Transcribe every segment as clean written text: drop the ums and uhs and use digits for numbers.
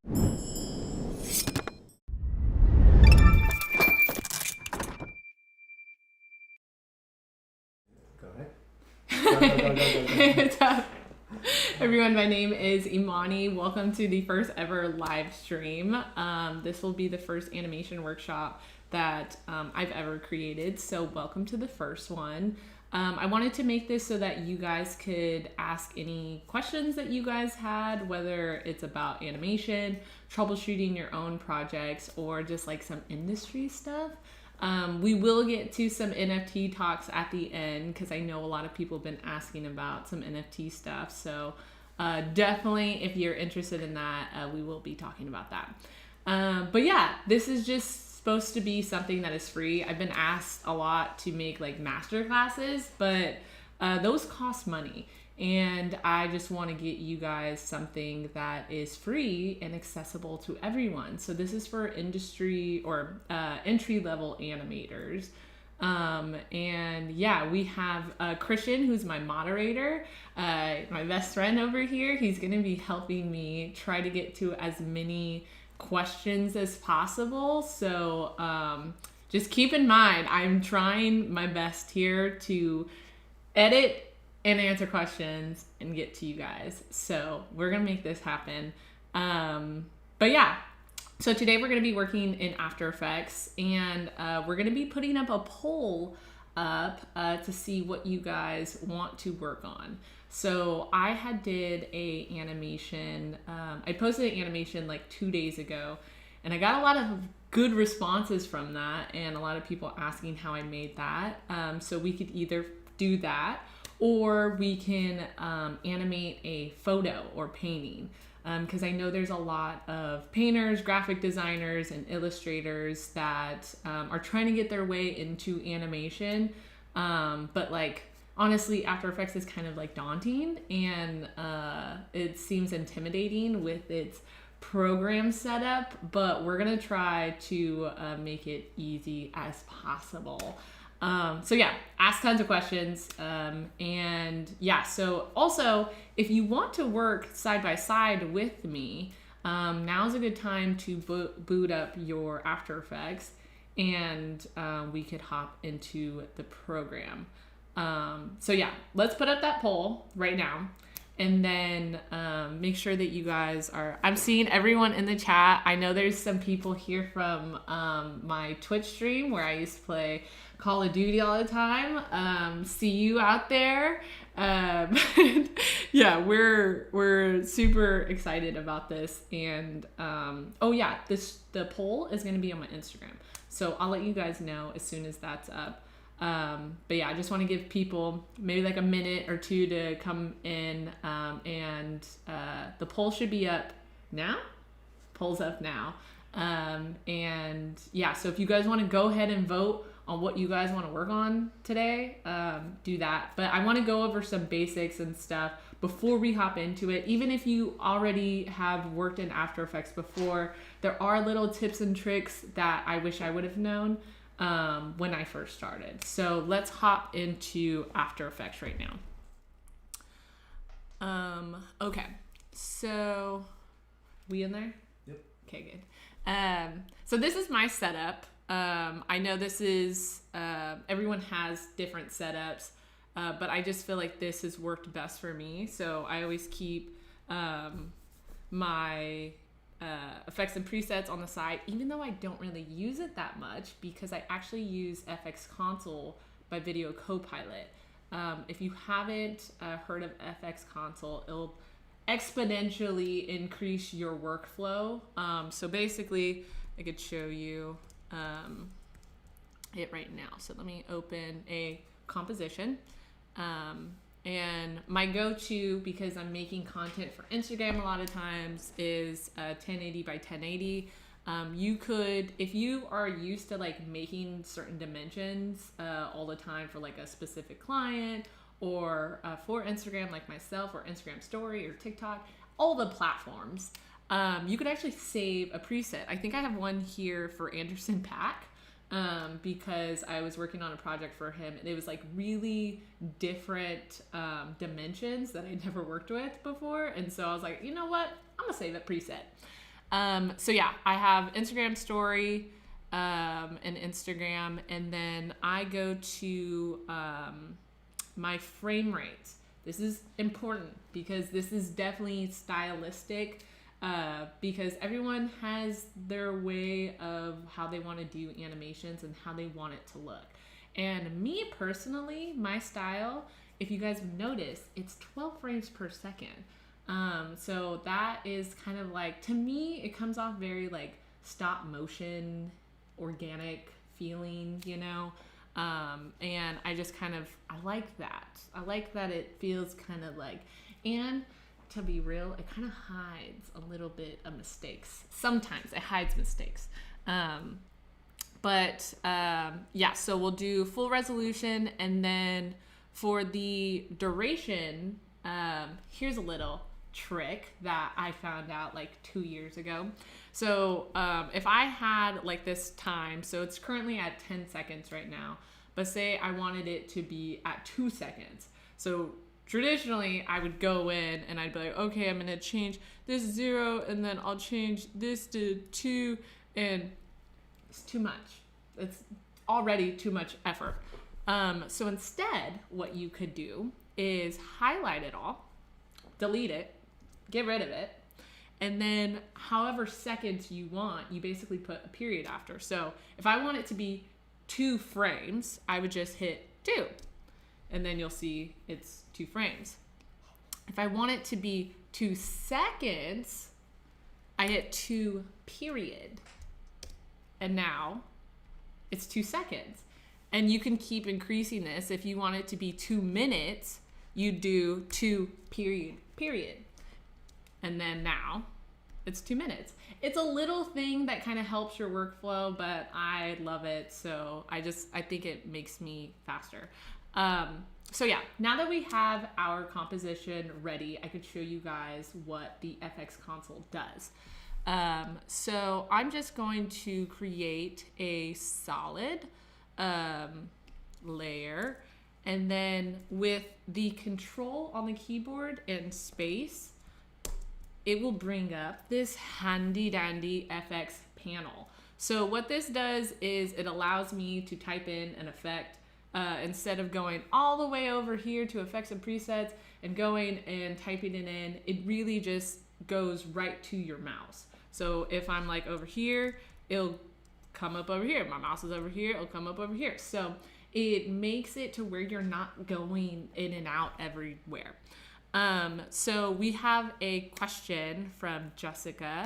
Go ahead. What's up, everyone? My name is Emonee. Welcome to the first ever live stream. This will be the first animation workshop that I've ever created, so welcome to the first one. I wanted to make this so that you guys could ask any questions that you guys had, whether it's about animation, troubleshooting your own projects, or just like some industry stuff. We will get to some NFT talks at the end because I know a lot of people have been asking about some NFT stuff. So definitely, if you're interested in that, we will be talking about that. But yeah, this is just supposed to be something that is free. I've been asked a lot to make like master classes, but those cost money. And I just want to get you guys something that is free and accessible to everyone. So this is for industry or entry-level animators. And yeah, we have Christian, who's my moderator, my best friend over here. He's going to be helping me try to get to as many questions as possible. So just keep in mind, I'm trying my best here to edit and answer questions and get to you guys. So we're gonna make this happen. But yeah, so today we're gonna be working in After Effects, and we're gonna be putting up a poll up to see what you guys want to work on. So I did a animation, I posted an animation like 2 days ago, and I got a lot of good responses from that and a lot of people asking how I made that. So we could either do that, or we can animate a photo or painting. Because I know there's a lot of painters, graphic designers, and illustrators that are trying to get their way into animation. But like, honestly, After Effects is kind of like daunting, and it seems intimidating with its program setup, but we're gonna try to make it easy as possible. So yeah, ask tons of questions. And yeah, so also, if you want to work side by side with me, now's a good time to boot up your After Effects, and we could hop into the program. So yeah, let's put up that poll right now, and then make sure that you guys are, I'm seeing everyone in the chat. I know there's some people here from my Twitch stream where I used to play Call of Duty all the time. See you out there. Yeah, we're super excited about this. And oh yeah, the poll is gonna be on my Instagram, so I'll let you guys know as soon as that's up. But yeah, I just want to give people maybe like a minute or two to come in, and the poll should be up now. Poll's up now. And yeah, so if you guys want to go ahead and vote on what you guys want to work on today, do that. But I want to go over some basics and stuff before we hop into it. Even if you already have worked in After Effects before, there are little tips and tricks that I wish I would have known when I first started. So let's hop into After Effects right now. Okay, so we in there? Yep. Okay, good. So this is my setup. I know this is, everyone has different setups, but I just feel like this has worked best for me. So I always keep my effects and presets on the side, even though I don't really use it that much, because I actually use FX Console by Video Copilot. If you haven't heard of FX Console, it'll exponentially increase your workflow. So basically, I could show you it right now. So let me open a composition. And my go-to, because I'm making content for Instagram a lot of times, is 1080 by 1080. You could, if you are used to like making certain dimensions all the time for like a specific client, or for Instagram like myself, or Instagram story, or TikTok, all the platforms, you could actually save a preset. I think I have one here for Anderson Paak, because I was working on a project for him, and it was like really different dimensions that I never worked with before. And so I was like, you know what? I'm gonna save a preset. So yeah, I have Instagram story, and Instagram, and then I go to my frame rate. This is important because this is definitely stylistic, because everyone has their way of how they want to do animations and how they want it to look. And me personally, my style, if you guys notice, it's 12 frames per second. So that is kind of like, to me, it comes off very like stop motion, organic feeling, you know? And I just kind of, I like that. I like that it feels kind of like, and to be real, it kind of hides a little bit of mistakes. Sometimes it hides mistakes. Yeah, so we'll do full resolution, and then for the duration, here's a little trick that I found out like 2 years ago. So if I had like this time, so it's currently at 10 seconds right now, but say I wanted it to be at 2 seconds. So traditionally I would go in and I'd be like, okay, I'm gonna change this 0 and then I'll change this to 2, and it's too much. It's already too much effort. So instead, what you could do is highlight it all, delete it, get rid of it, and then however seconds you want, you basically put a period after. So if I want it to be 2 frames, I would just hit 2, and then you'll see it's 2 frames. If I want it to be 2 seconds, I hit 2 period, and now it's 2 seconds. And you can keep increasing this. If you want it to be 2 minutes, you do 2 period. And then now it's 2 minutes. It's a little thing that kind of helps your workflow, but I love it. So I think it makes me faster. So yeah, now that we have our composition ready, I could show you guys what the FX console does. So I'm just going to create a solid layer, and then with the control on the keyboard and space, it will bring up this handy dandy FX panel. So what this does is it allows me to type in an effect instead of going all the way over here to effects and presets and going and typing it in. It really just goes right to your mouse. So if I'm like over here, it'll come up over here. My mouse is over here, it'll come up over here. So it makes it to where you're not going in and out everywhere. So we have a question from Jessica.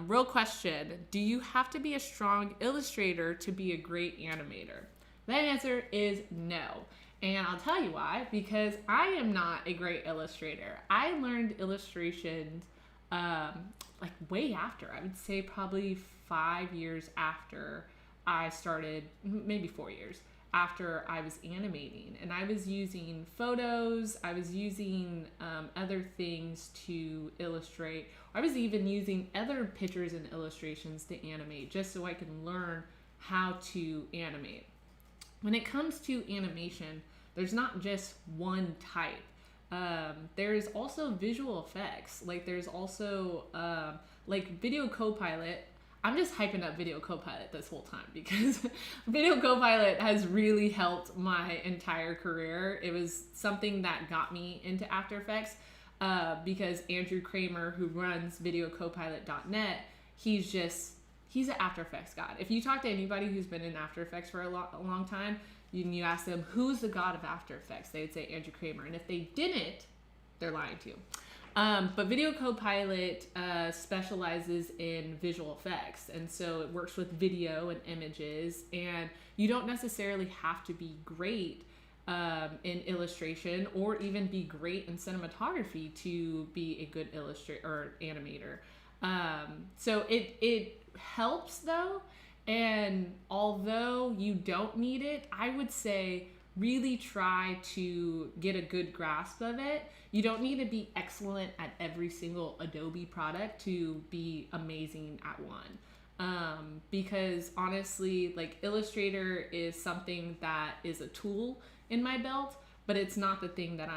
Real question: do you have to be a strong illustrator to be a great animator? That answer is no. And I'll tell you why. Because I am not a great illustrator. I learned illustrations like way after. I would say probably 5 years after I started, maybe 4 years after I was animating, and I was using photos, I was using other things to illustrate. I was even using other pictures and illustrations to animate just so I can learn how to animate. When it comes to animation, there's not just one type. There's also visual effects. Like there's also like Video Copilot. I'm just hyping up Video Copilot this whole time because Video Copilot has really helped my entire career. It was something that got me into After Effects because Andrew Kramer, who runs videocopilot.net, he's an After Effects god. If you talk to anybody who's been in After Effects for a long time, you ask them, who's the god of After Effects? They would say Andrew Kramer. And if they didn't, they're lying to you. But Video Copilot specializes in visual effects, and so it works with video and images, and you don't necessarily have to be great in illustration or even be great in cinematography to be a good illustrator or animator. So it helps though, and although you don't need it, I would say really try to get a good grasp of it. You don't need to be excellent at every single Adobe product to be amazing at one. Because honestly, like Illustrator is something that is a tool in my belt, but it's not the thing that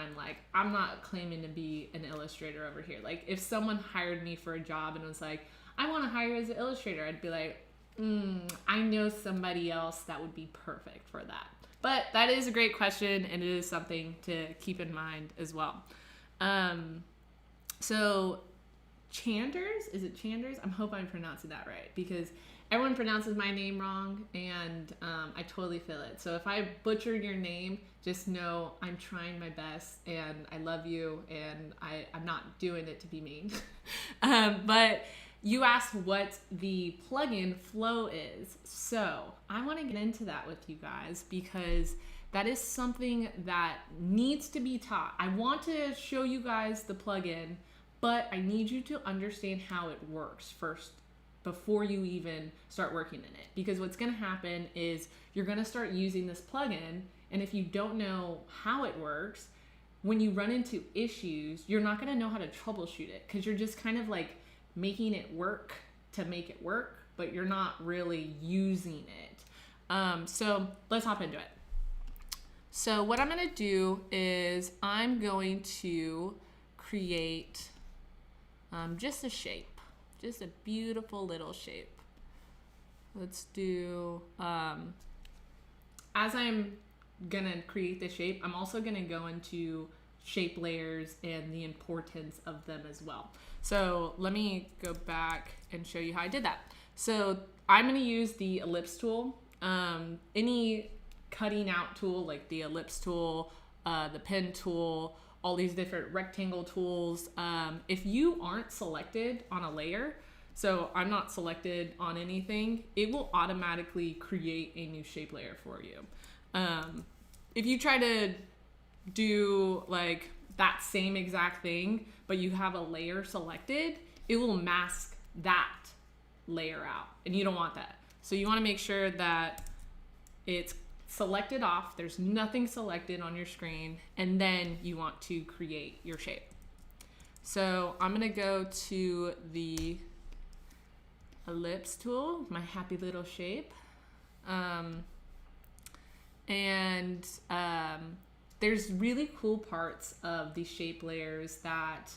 I'm not claiming to be an illustrator over here. Like if someone hired me for a job and was like, I want to hire you as an illustrator, I'd be like, I know somebody else that would be perfect for that. But that is a great question, and it is something to keep in mind as well. So Chanders, is it Chanders? I hope I'm pronouncing that right, because everyone pronounces my name wrong, and I totally feel it. So if I butcher your name, just know I'm trying my best, and I love you, and I'm not doing it to be mean. But you asked what the plugin flow is. So I want to get into that with you guys, because that is something that needs to be taught. I want to show you guys the plugin, but I need you to understand how it works first before you even start working in it. Because what's going to happen is you're going to start using this plugin, and if you don't know how it works, when you run into issues, you're not going to know how to troubleshoot it, because you're just kind of like making it work to make it work, but you're not really using it. So let's hop into it. So what I'm going to do is I'm going to create just a shape, just a beautiful little shape. Let's do, as I'm gonna create the shape, I'm also gonna go into shape layers and the importance of them as well. So let me go back and show you how I did that. So I'm gonna use the ellipse tool. Any cutting out tool like the ellipse tool, the pen tool, all these different rectangle tools. If you aren't selected on a layer, so I'm not selected on anything, it will automatically create a new shape layer for you. If you try to do like that same exact thing, but you have a layer selected, it will mask that layer out, and you don't want that. So you want to make sure that it's selected off, there's nothing selected on your screen, and then you want to create your shape. So I'm gonna go to the ellipse tool, my happy little shape, there's really cool parts of the shape layers that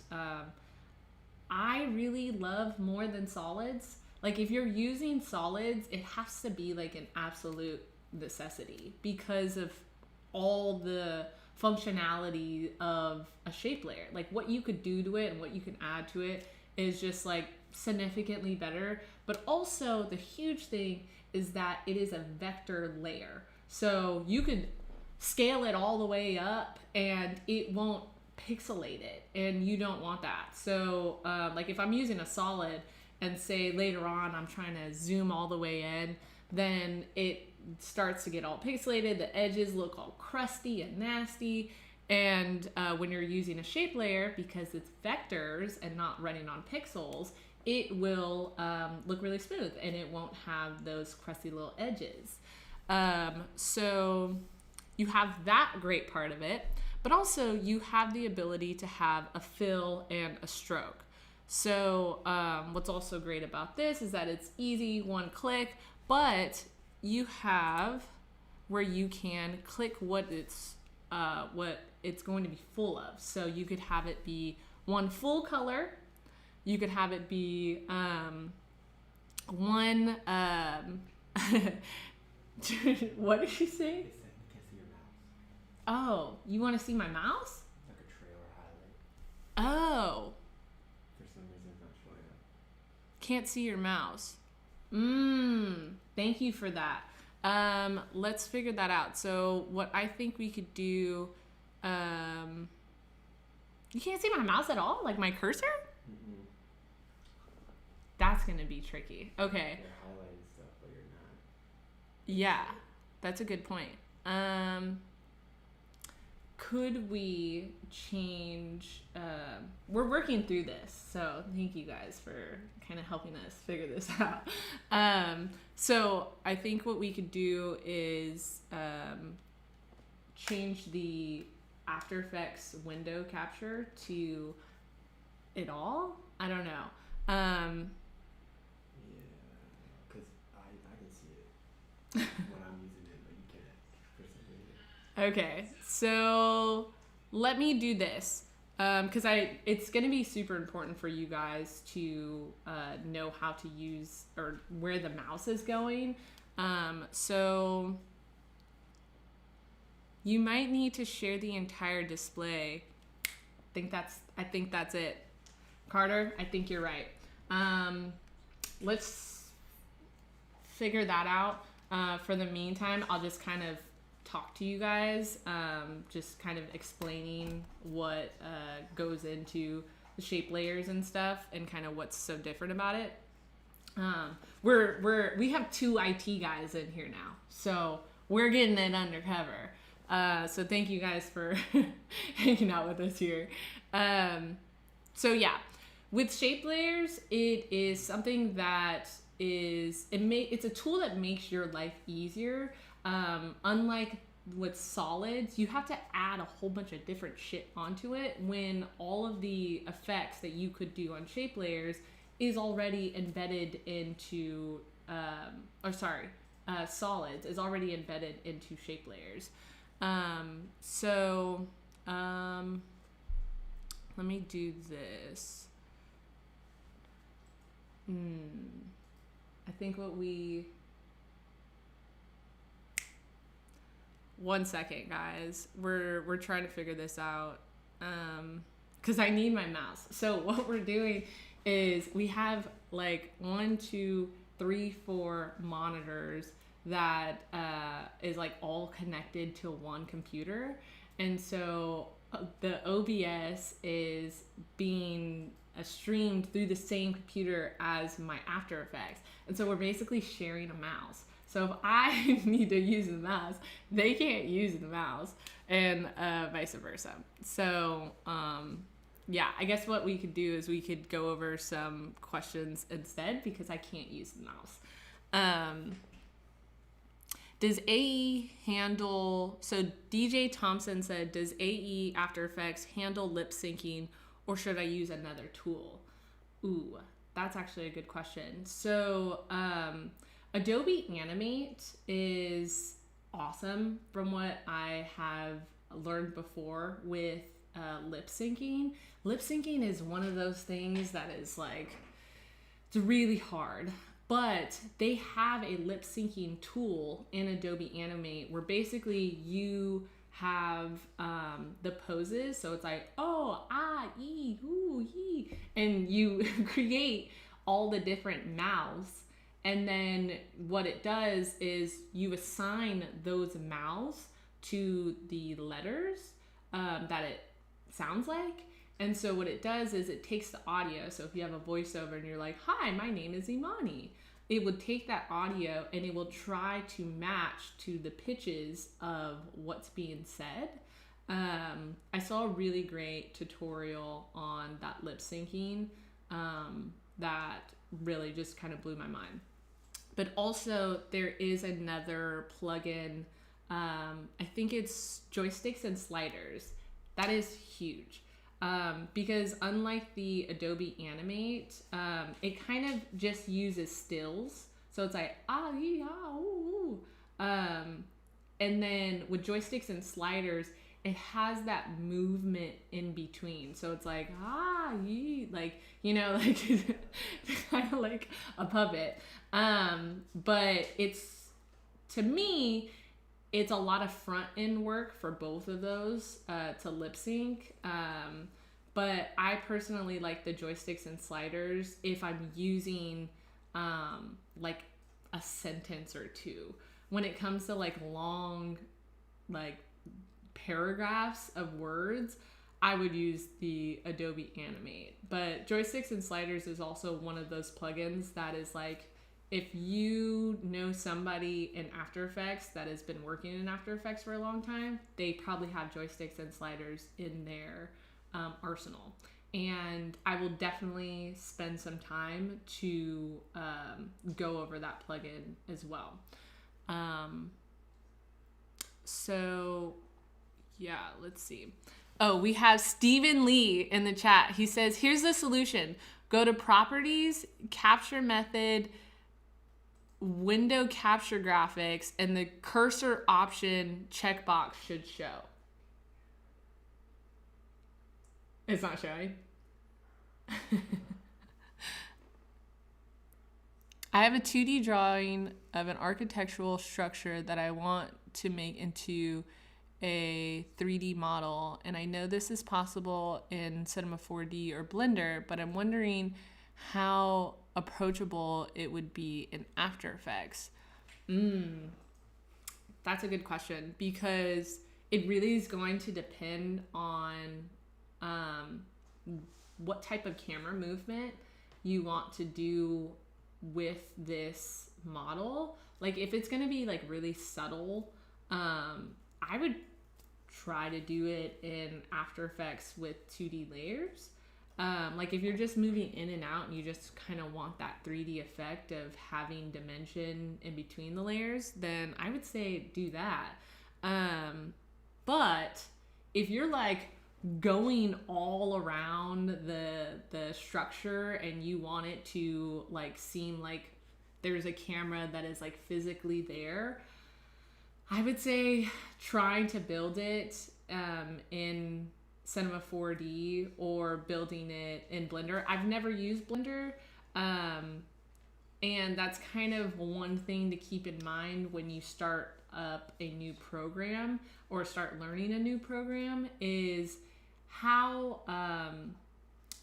I really love more than solids. Like if you're using solids, it has to be like an absolute necessity because of all the functionality of a shape layer. Like what you could do to it and what you can add to it is just like significantly better. But also the huge thing is that it is a vector layer. So you could scale it all the way up and it won't pixelate it, and you don't want that. So like if I'm using a solid and say later on I'm trying to zoom all the way in, then it starts to get all pixelated, the edges look all crusty and nasty. And when you're using a shape layer, because it's vectors and not running on pixels, it will look really smooth and it won't have those crusty little edges. So you have that great part of it, but also you have the ability to have a fill and a stroke. So what's also great about this is that it's easy, one click, but you have where you can click what it's going to be full of. So you could have it be one full color. You could have it be one. What did she say? It said you can't see your mouse. Oh, you want to see my mouse? Like a trailer highlight. Oh. For some reason, it's not showing up. Can't see your mouse. Thank you for that. Let's figure that out. So what I think we could do, you can't see my mouse at all? Like my cursor? Mm-hmm. That's going to be tricky. Okay. You're highlighting stuff, but you're not. Yeah, that's a good point. Could we change, we're working through this, so thank you guys for kind of helping us figure this out. So I think what we could do is change the After Effects window capture to it all? I don't know. Yeah, because I can see it when I'm using it, but you can't for some reason. Okay, So let me do this. Because it's going to be super important for you guys to know how to use or where the mouse is going. So you might need to share the entire display. I think that's it. Carter, I think you're right. Let's figure that out. For the meantime, I'll just kind of talk to you guys, just kind of explaining what goes into the shape layers and stuff, and kind of what's so different about it. We have 2 IT guys in here now, so we're getting it undercover. So thank you guys for hanging out with us here. So yeah, with shape layers, it is something that it's a tool that makes your life easier. Unlike with solids, you have to add a whole bunch of different shit onto it when all of the effects that you could do on shape layers is already embedded into, solids is already embedded into shape layers. Let me do this. I think one second, guys. We're trying to figure this out. Because I need my mouse. So what we're doing is we have like 1, 2, 3, 4 monitors that is like all connected to one computer. And so the OBS is being streamed through the same computer as my After Effects. And so we're basically sharing a mouse. So if I need to use the mouse, they can't use the mouse, and vice versa. So yeah, I guess what we could do is we could go over some questions instead, because I can't use the mouse. Does AE handle, so DJ Thompson said, does AE After Effects handle lip syncing, or should I use another tool? Ooh, that's actually a good question. So Adobe Animate is awesome from what I have learned before with lip syncing. Lip syncing is one of those things that is like, it's really hard. But they have a lip syncing tool in Adobe Animate where basically you have the poses. So it's like, oh, ah, ee, ooh, yee. And you create all the different mouths. And then what it does is you assign those mouths to the letters that it sounds like. And so what it does is it takes the audio. So if you have a voiceover and you're like, hi, my name is Emonee, it would take that audio and it will try to match to the pitches of what's being said. I saw a really great tutorial on that lip syncing that really just kind of blew my mind. But also there is another plugin, I think it's joysticks and sliders. That is huge. Because unlike the Adobe Animate, it kind of just uses stills. So it's like, ah, ee, ah, ooh, ooh. And then with joysticks and sliders, it has that movement in between. So it's like, ah, ee, like, you know, like kind of like a puppet. But it's, to me, it's a lot of front end work for both of those to lip sync. But I personally like the joysticks and sliders if I'm using like a sentence or two. When it comes to like long, like paragraphs of words, I would use the Adobe Animate. But joysticks and sliders is also one of those plugins that is like, if you know somebody in After Effects that has been working in After Effects for a long time, they probably have joysticks and sliders in their arsenal. And I will definitely spend some time to go over that plugin as well. So yeah, let's see. Oh, we have Stephen Lee in the chat. He says, here's the solution. Go to Properties, Capture Method, Window Capture Graphics, and the cursor option checkbox should show. It's not showing. I have a 2D drawing of an architectural structure that I want to make into a 3D model, and I know this is possible in Cinema 4D or Blender, but I'm wondering how approachable it would be in After Effects. That's a good question, because it really is going to depend on what type of camera movement you want to do with this model. Like if it's going to be like really subtle, I would try to do it in After Effects with 2D layers. Like if you're just moving in and out and you just kind of want that 3D effect of having dimension in between the layers, then I would say do that. But if you're like going all around the structure and you want it to like seem like there's a camera that is like physically there, I would say trying to build it in Cinema 4D or building it in Blender. I've never used Blender, and that's kind of one thing to keep in mind when you start up a new program or start learning a new program is how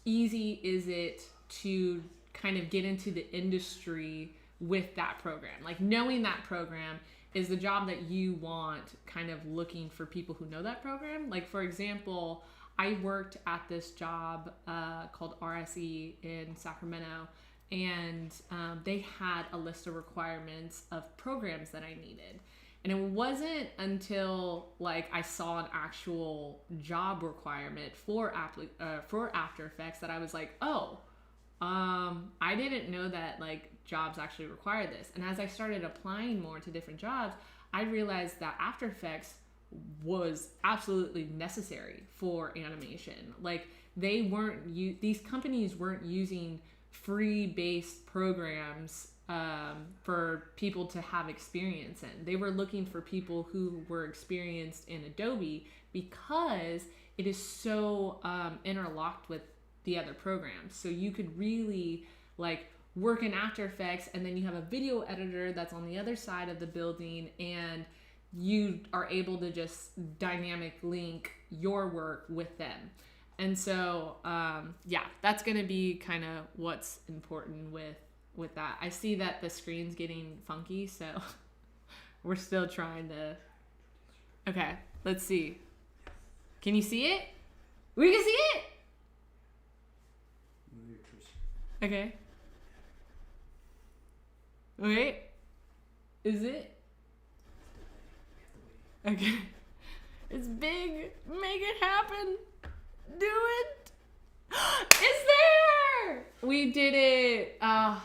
easy is it to kind of get into the industry with that program. Like knowing that program is the job that you want, kind of looking for people who know that program. Like for example, I worked at this job called RSE in Sacramento, and they had a list of requirements of programs that I needed. And it wasn't until like I saw an actual job requirement for After Effects that I was like, oh, I didn't know that like jobs actually require this. And as I started applying more to different jobs, I realized that After Effects was absolutely necessary for animation. Like these companies weren't using free-based programs for people to have experience in. They were looking for people who were experienced in Adobe because it is so interlocked with the other programs. So you could really like work in After Effects, and then you have a video editor that's on the other side of the building, and you are able to just dynamic link your work with them. And so, yeah, that's going to be kind of what's important with that. I see that the screen's getting funky, so we're still trying to... Okay, let's see. Can you see it? We can see it? Okay. Wait. Is it? Okay. It's big. Make it happen. Do it. It's there. We did it. Oh,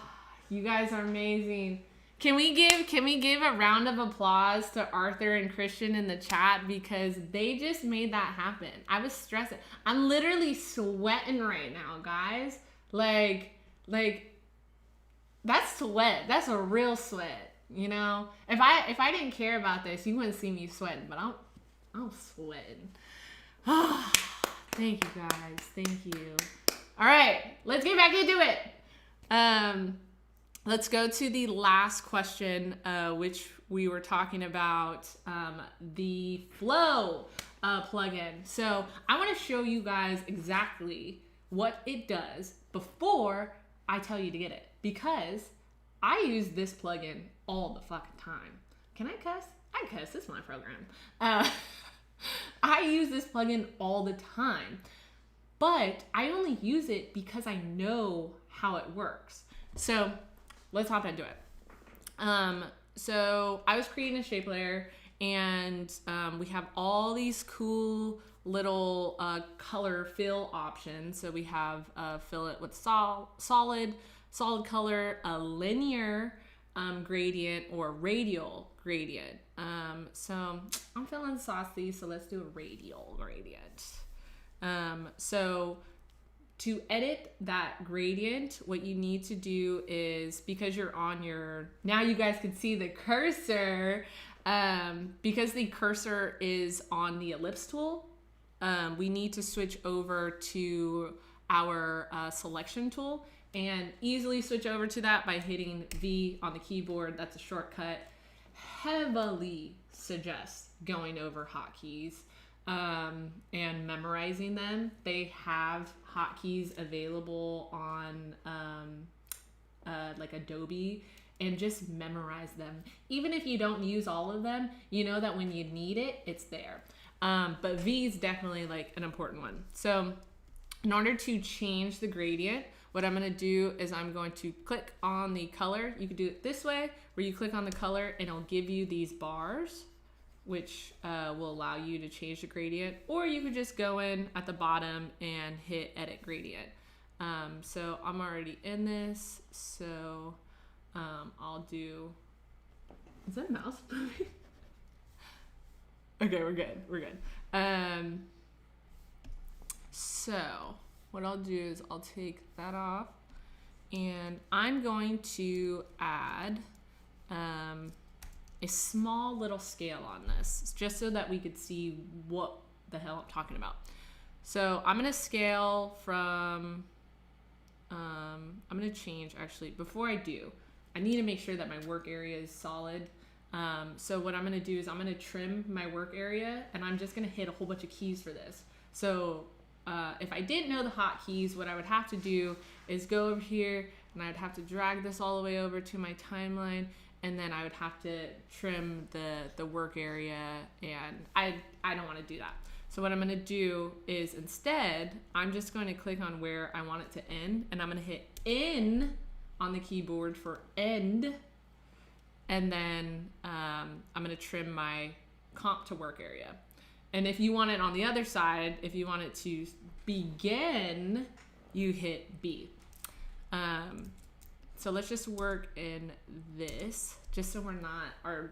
you guys are amazing. Can we give a round of applause to Arthur and Christian in the chat, because they just made that happen. I was stressing. I'm literally sweating right now, guys. Like that's sweat. That's a real sweat. You know, if I didn't care about this, you wouldn't see me sweating. But I'm sweating. Thank you guys. Thank you. All right, let's get back into it. Let's go to the last question, which we were talking about, the Flow plugin. So I want to show you guys exactly what it does before I tell you to get it, because I use this plugin all the fucking time. Can I cuss? I cuss. This is my program. I use this plugin all the time, but I only use it because I know how it works. So let's hop into it. So I was creating a shape layer, and we have all these cool little color fill options. So we have fill it with solid color, a linear gradient, or radial gradient. So I'm feeling saucy, so let's do a radial gradient. So to edit that gradient, what you need to do is, because you're on your, now you guys can see the cursor, because the cursor is on the ellipse tool, we need to switch over to our selection tool and easily switch over to that by hitting V on the keyboard. That's a shortcut. Heavily suggest going over hotkeys and memorizing them. They have hotkeys available on like Adobe, and just memorize them. Even if you don't use all of them, you know that when you need it, it's there. But V is definitely like an important one. So in order to change the gradient, what I'm gonna do is I'm going to click on the color. You can do it this way, where you click on the color and it'll give you these bars, which will allow you to change the gradient, or you could just go in at the bottom and hit edit gradient. So I'm already in this, so I'll do, is that a mouse moving? Okay, we're good. So what I'll do is I'll take that off, and I'm going to add a small little scale on this, just so that we could see what the hell I'm talking about. So I'm gonna scale from, I'm gonna change, actually, before I do, I need to make sure that my work area is solid. So what I'm gonna do is I'm gonna trim my work area, and I'm just gonna hit a whole bunch of keys for this. So if I didn't know the hotkeys, what I would have to do is go over here, and I'd have to drag this all the way over to my timeline, and then I would have to trim the work area, and I don't want to do that. So what I'm going to do is instead, I'm just going to click on where I want it to end, and I'm going to hit N on the keyboard for end, and then I'm going to trim my comp to work area. And if you want it on the other side, if you want it to begin, you hit B. So let's just work in this, just so we're not, our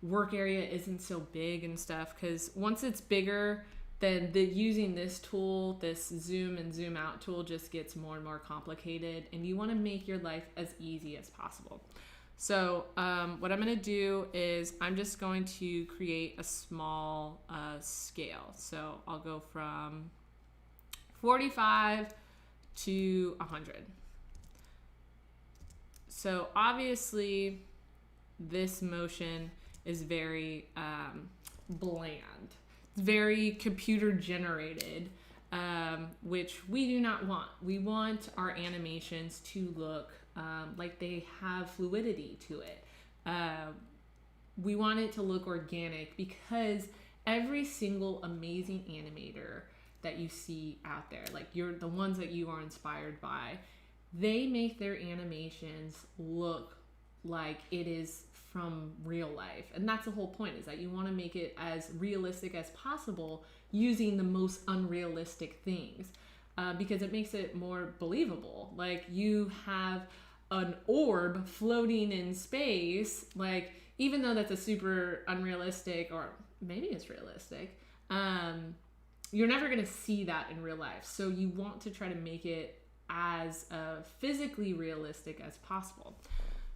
work area isn't so big and stuff, because once it's bigger, then using this tool, this zoom and zoom out tool, just gets more and more complicated, and you want to make your life as easy as possible. So what I'm going to do is I'm just going to create a small scale. So I'll go from 45 to 100. So obviously this motion is very bland. It's very computer generated, which we do not want. We want our animations to look like they have fluidity to it. We want it to look organic, because every single amazing animator that you see out there, like the ones that you are inspired by, they make their animations look like it is from real life. And that's the whole point, is that you want to make it as realistic as possible using the most unrealistic things, because it makes it more believable. Like, you have an orb floating in space, like, even though that's a super unrealistic, or maybe it's realistic, you're never going to see that in real life. So you want to try to make it as physically realistic as possible.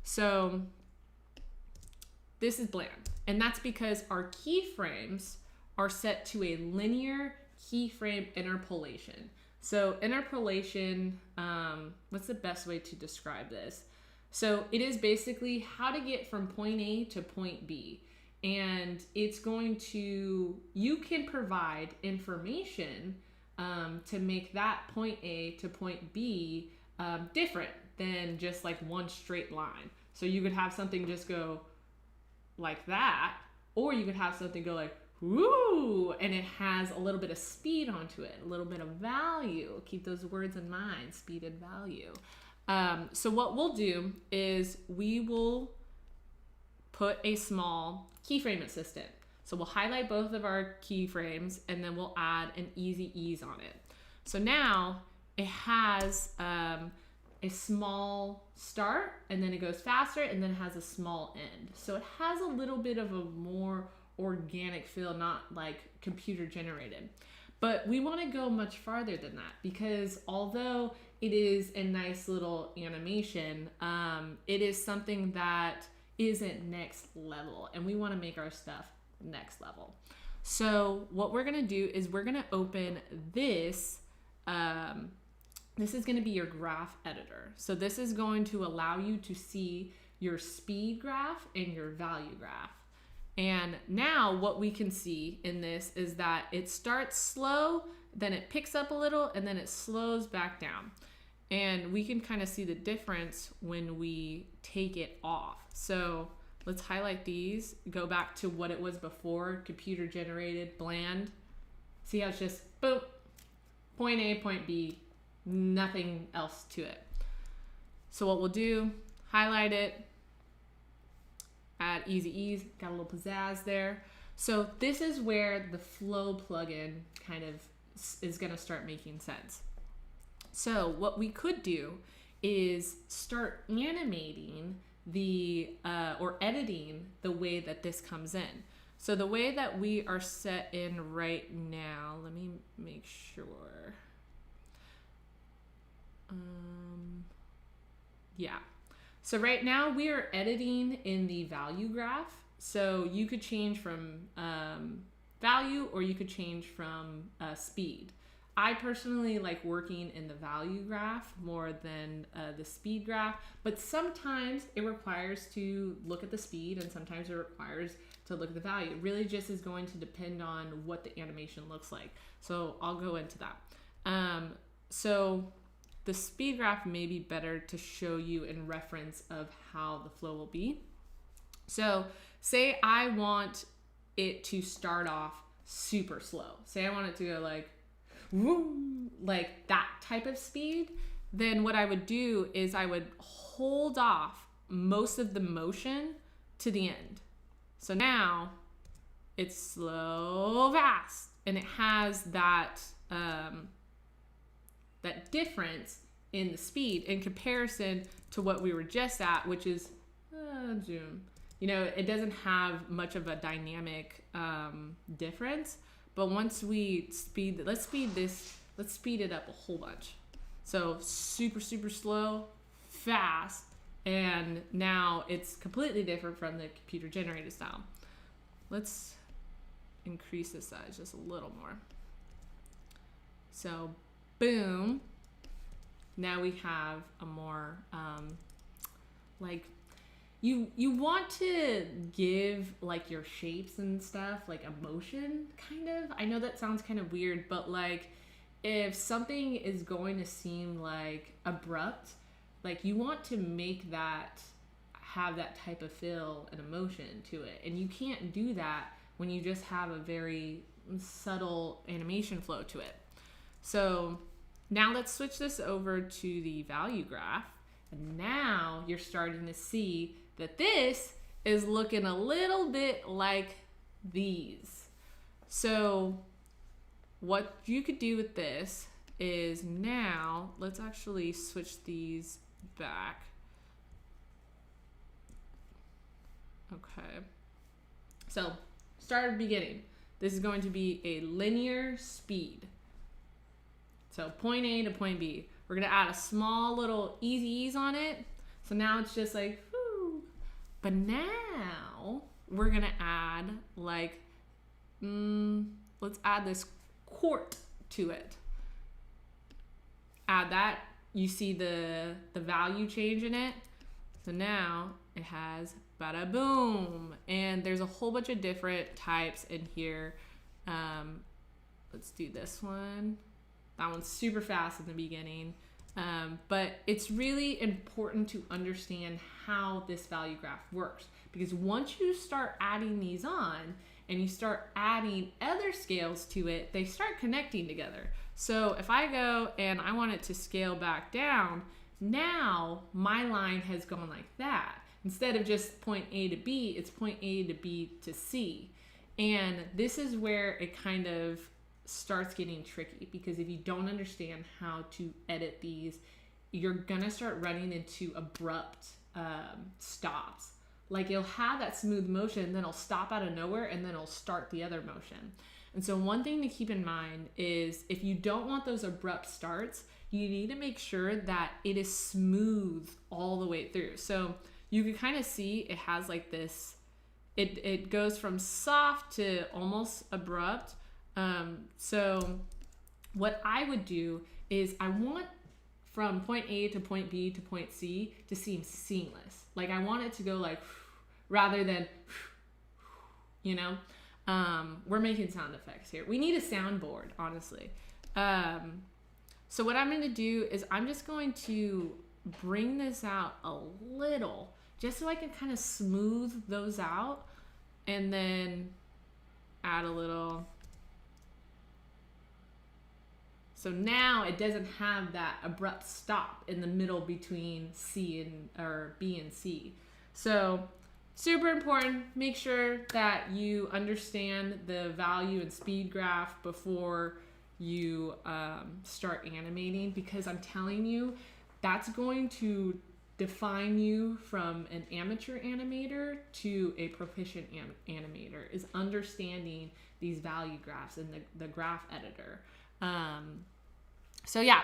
So this is bland, and that's because our keyframes are set to a linear keyframe interpolation. So interpolation, what's the best way to describe this? So it is basically how to get from point A to point B. And it's going to, you can provide information to make that point A to point B different than just like one straight line. So you could have something just go like that, or you could have something go like, woo, and it has a little bit of speed onto it, a little bit of value. Keep those words in mind, speed and value. So what we'll do is we will put a small keyframe assistant. So we'll highlight both of our keyframes, and then we'll add an easy ease on it. So now it has a small start, and then it goes faster, and then it has a small end. So it has a little bit of a more organic feel, not like computer generated. But we want to go much farther than that, because although it is a nice little animation, it is something that isn't next level, and we want to make our stuff next level. So what we're gonna do is we're gonna open this. This is gonna be your graph editor. So this is going to allow you to see your speed graph and your value graph. And now what we can see in this is that it starts slow, then it picks up a little, and then it slows back down. And we can kind of see the difference when we take it off. So let's highlight these, go back to what it was before, computer generated, bland. See how it's just boom, point A, point B, nothing else to it. So what we'll do, highlight it, add easy ease, got a little pizzazz there. So this is where the flow plugin kind of is gonna start making sense. So what we could do is start animating the, or editing the way that this comes in. So the way that we are set in right now, let me make sure. Yeah. So right now we are editing in the value graph. So you could change from value, or you could change from speed. I personally like working in the value graph more than the speed graph, but sometimes it requires to look at the speed and sometimes it requires to look at the value. It really just is going to depend on what the animation looks like. So I'll go into that. So the speed graph may be better to show you in reference of how the flow will be. So say I want it to start off super slow. Say I want it to go like, woo, like that type of speed. Then what I would do is I would hold off most of the motion to the end. So now it's slow, fast, and it has that, that difference in the speed in comparison to what we were just at, which is zoom. You know, it doesn't have much of a dynamic difference, but once we let's speed it up a whole bunch. So super, super slow, fast, and now it's completely different from the computer generated style. Let's increase the size just a little more. So boom, now we have a more like you want to give like your shapes and stuff like emotion, kind of. I know that sounds kind of weird, but like if something is going to seem like abrupt, like you want to make that have that type of feel and emotion to it, and you can't do that when you just have a very subtle animation flow to it. So now let's switch this over to the value graph, and now you're starting to see that this is looking a little bit like these. So what you could do with this is, now let's actually switch these back. Okay, so start at the beginning. This is going to be a linear speed. So point A to point B. We're gonna add a small little easy ease on it. So now it's just like, whoo. But now we're gonna add like, let's add this quart to it. Add that, you see the value change in it. So now it has bada boom. And there's a whole bunch of different types in here. Let's do this one. That one's super fast in the beginning. But it's really important to understand how this value graph works, because once you start adding these on and you start adding other scales to it, they start connecting together. So if I go and I want it to scale back down, now my line has gone like that. Instead of just point A to B, it's point A to B to C. And this is where it kind of starts getting tricky, because if you don't understand how to edit these, you're gonna start running into abrupt stops. Like you'll have that smooth motion, then it'll stop out of nowhere, and then it'll start the other motion. And so one thing to keep in mind is, if you don't want those abrupt starts, you need to make sure that it is smooth all the way through. So you can kind of see it has like this it goes from soft to almost abrupt. So what I would do is I want from point A to point B to point C to seem seamless. Like I want it to go like rather than, you know, we're making sound effects here. We need a soundboard, honestly. So what I'm going to do is I'm just going to bring this out a little just so I can kind of smooth those out and then add a little. So now it doesn't have that abrupt stop in the middle between C and or B and C. So super important, make sure that you understand the value and speed graph before you start animating, because I'm telling you, that's going to define you from an amateur animator to a proficient animator, is understanding these value graphs in the graph editor. So yeah,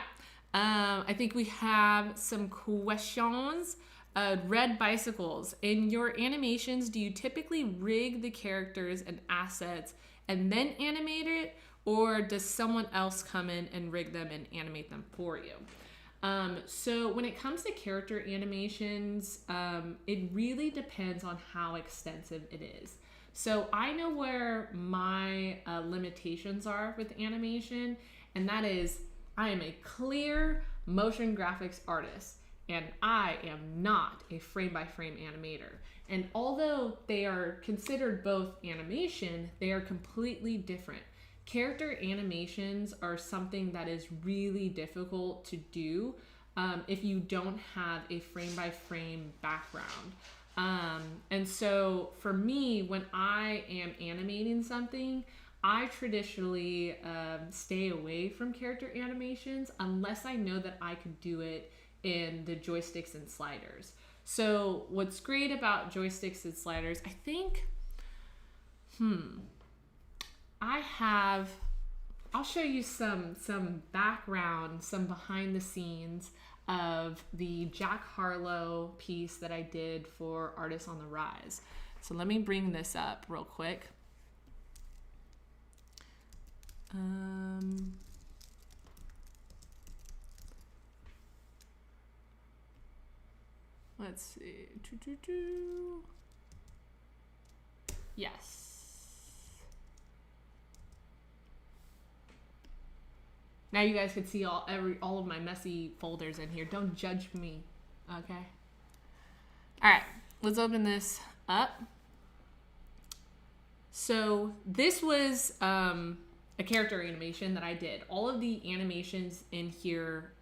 I think we have some questions. Red bicycles. In your animations, do you typically rig the characters and assets and then animate it, or does someone else come in and rig them and animate them for you? So when it comes to character animations, it really depends on how extensive it is. So I know where my limitations are with animation, and that is I am a clear motion graphics artist, and I am not a frame-by-frame animator. And although they are considered both animation, they are completely different. Character animations are something that is really difficult to do if you don't have a frame-by-frame background. And so for me, when I am animating something, I traditionally stay away from character animations unless I know that I could do it in the joysticks and sliders. So what's great about joysticks and sliders, I think, I'll show you some background, some behind the scenes of the Jack Harlow piece that I did for Artists on the Rise. So let me bring this up real quick. Let's see. Yes. Now you guys can see all of my messy folders in here. Don't judge me, okay? All right, let's open this up. So this was a character animation that I did. All of the animations in here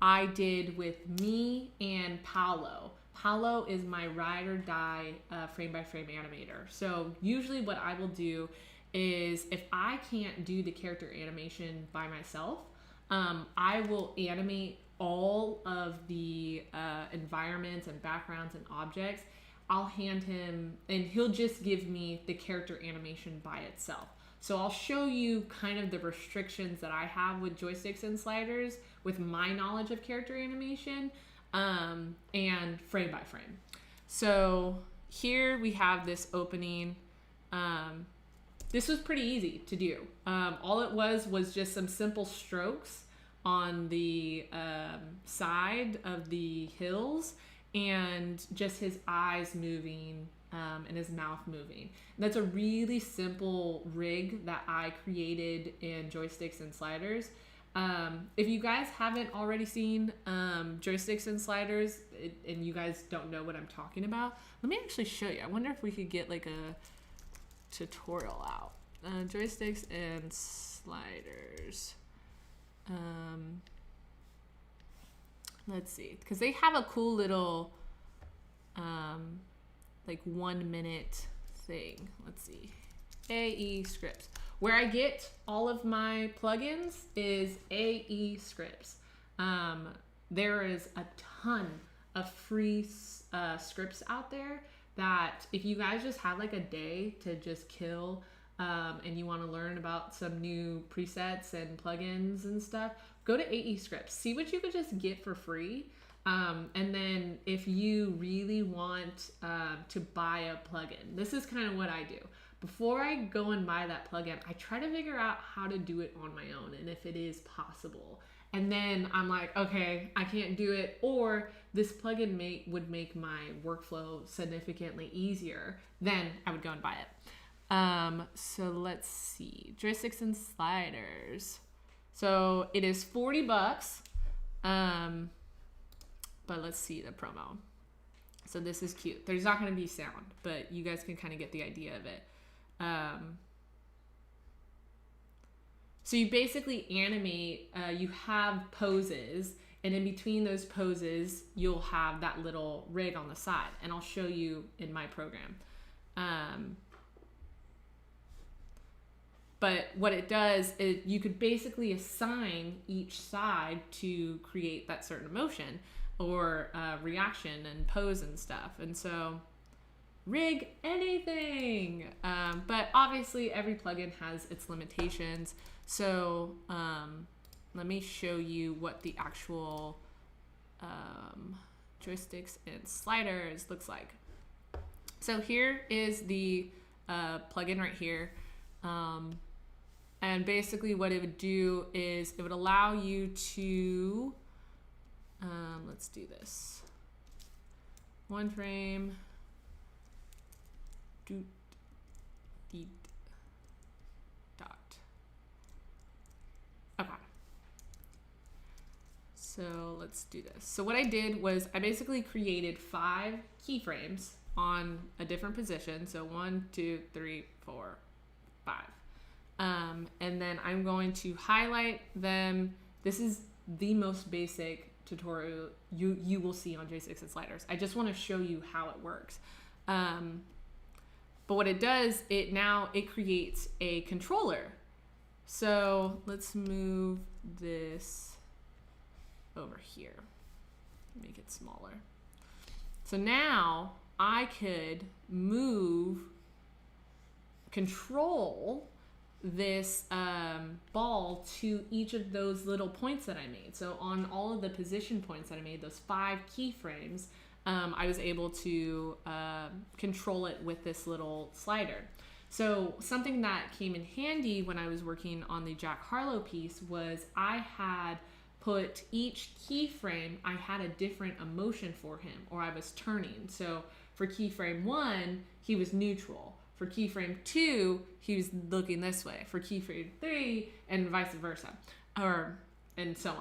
I did with me and Paolo. Paolo is my ride or die frame-by-frame animator. So usually what I will do is if I can't do the character animation by myself, I will animate all of the environments and backgrounds and objects. I'll hand him, and he'll just give me the character animation by itself. So I'll show you kind of the restrictions that I have with joysticks and sliders with my knowledge of character animation and frame by frame. So here we have this opening. This was pretty easy to do. All it was just some simple strokes on the side of the hills and just his eyes moving and his mouth moving. And that's a really simple rig that I created in joysticks and sliders. If you guys haven't already seen joysticks and sliders and you guys don't know what I'm talking about, let me actually show you. I wonder if we could get like a tutorial out. Joysticks and sliders. Let's see, because they have a cool little like 1 minute thing. Let's see, AE scripts. Where I get all of my plugins is AE scripts. There is a ton of free scripts out there that if you guys just have like a day to just kill and you want to learn about some new presets and plugins and stuff, go to AE scripts. See what you could just get for free. And then if you really want to buy a plugin, this is kind of what I do. Before I go and buy that plugin, I try to figure out how to do it on my own and if it is possible. And then I'm like, okay, I can't do it, or this plugin would make my workflow significantly easier, then I would go and buy it. So let's see, joysticks and sliders. So it is $40. But let's see the promo. So this is cute. There's not going to be sound, but you guys can kind of get the idea of it. So you basically animate, you have poses, and in between those poses, you'll have that little rig on the side, and I'll show you in my program. But what it does is you could basically assign each side to create that certain emotion or reaction and pose and stuff. And so rig anything. But obviously every plugin has its limitations. So let me show you what the actual joysticks and sliders looks like. So here is the plugin right here. And basically what it would do is it would allow you to, let's do this. One frame, doot, deet, dot. Okay. So let's do this. So what I did was I basically created 5 keyframes on a different position. So 1, 2, 3, 4, 5. And then I'm going to highlight them. This is the most basic tutorial you will see on joysticks and sliders. I just want to show you how it works. But what it does, it creates a controller. So let's move this over here, make it smaller. So now I could control this ball to each of those little points that I made. So on all of the position points that I made, those 5 keyframes, I was able to control it with this little slider. So something that came in handy when I was working on the Jack Harlow piece was I had put each keyframe, I had a different emotion for him, or I was turning. So for keyframe 1, he was neutral. For keyframe 2, he was looking this way. For keyframe 3, and vice versa, and so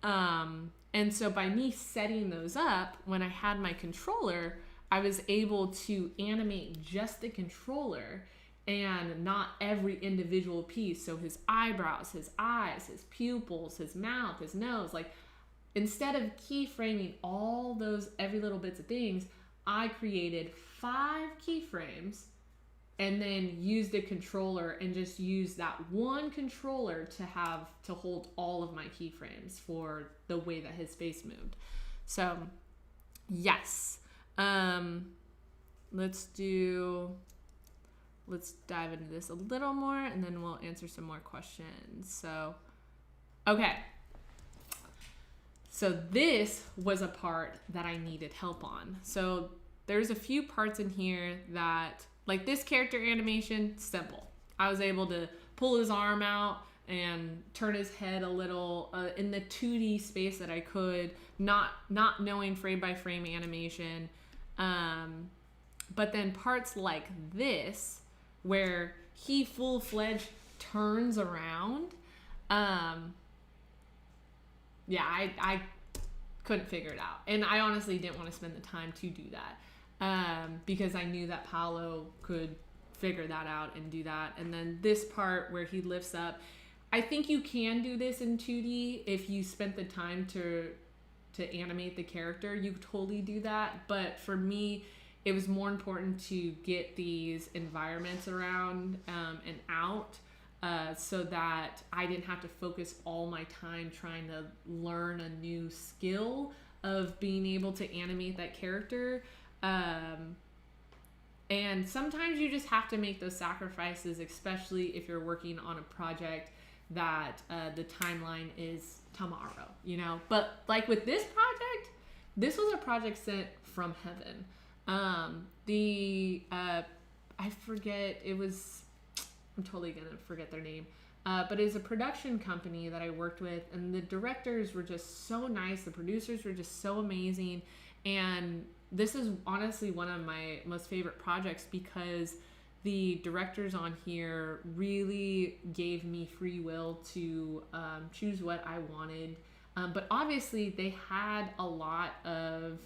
on. And so by me setting those up, when I had my controller, I was able to animate just the controller and not every individual piece. So his eyebrows, his eyes, his pupils, his mouth, his nose. Like, instead of keyframing all those every little bits of things, I created 5 keyframes and then used a controller and just used that one controller to hold all of my keyframes for the way that his face moved. So yes, let's dive into this a little more and then we'll answer some more questions. So, okay. So this was a part that I needed help on. So there's a few parts in here that, like this character animation, simple. I was able to pull his arm out and turn his head a little in the 2D space that I could, not knowing frame by frame animation. But then parts like this, where he full-fledged turns around, yeah, I couldn't figure it out. And I honestly didn't want to spend the time to do that. Because I knew that Paolo could figure that out and do that. And then this part where he lifts up, I think you can do this in 2D if you spent the time to animate the character. You could totally do that. But for me, it was more important to get these environments around and out so that I didn't have to focus all my time trying to learn a new skill of being able to animate that character. And sometimes you just have to make those sacrifices, especially if you're working on a project that the timeline is tomorrow, you know. But like with this project, this was a project sent from heaven. I forget, I'm totally gonna forget their name. But it's a production company that I worked with, and the directors were just so nice. The producers were just so amazing. And this is honestly one of my most favorite projects because the directors on here really gave me free will to choose what I wanted. But obviously they had a lot of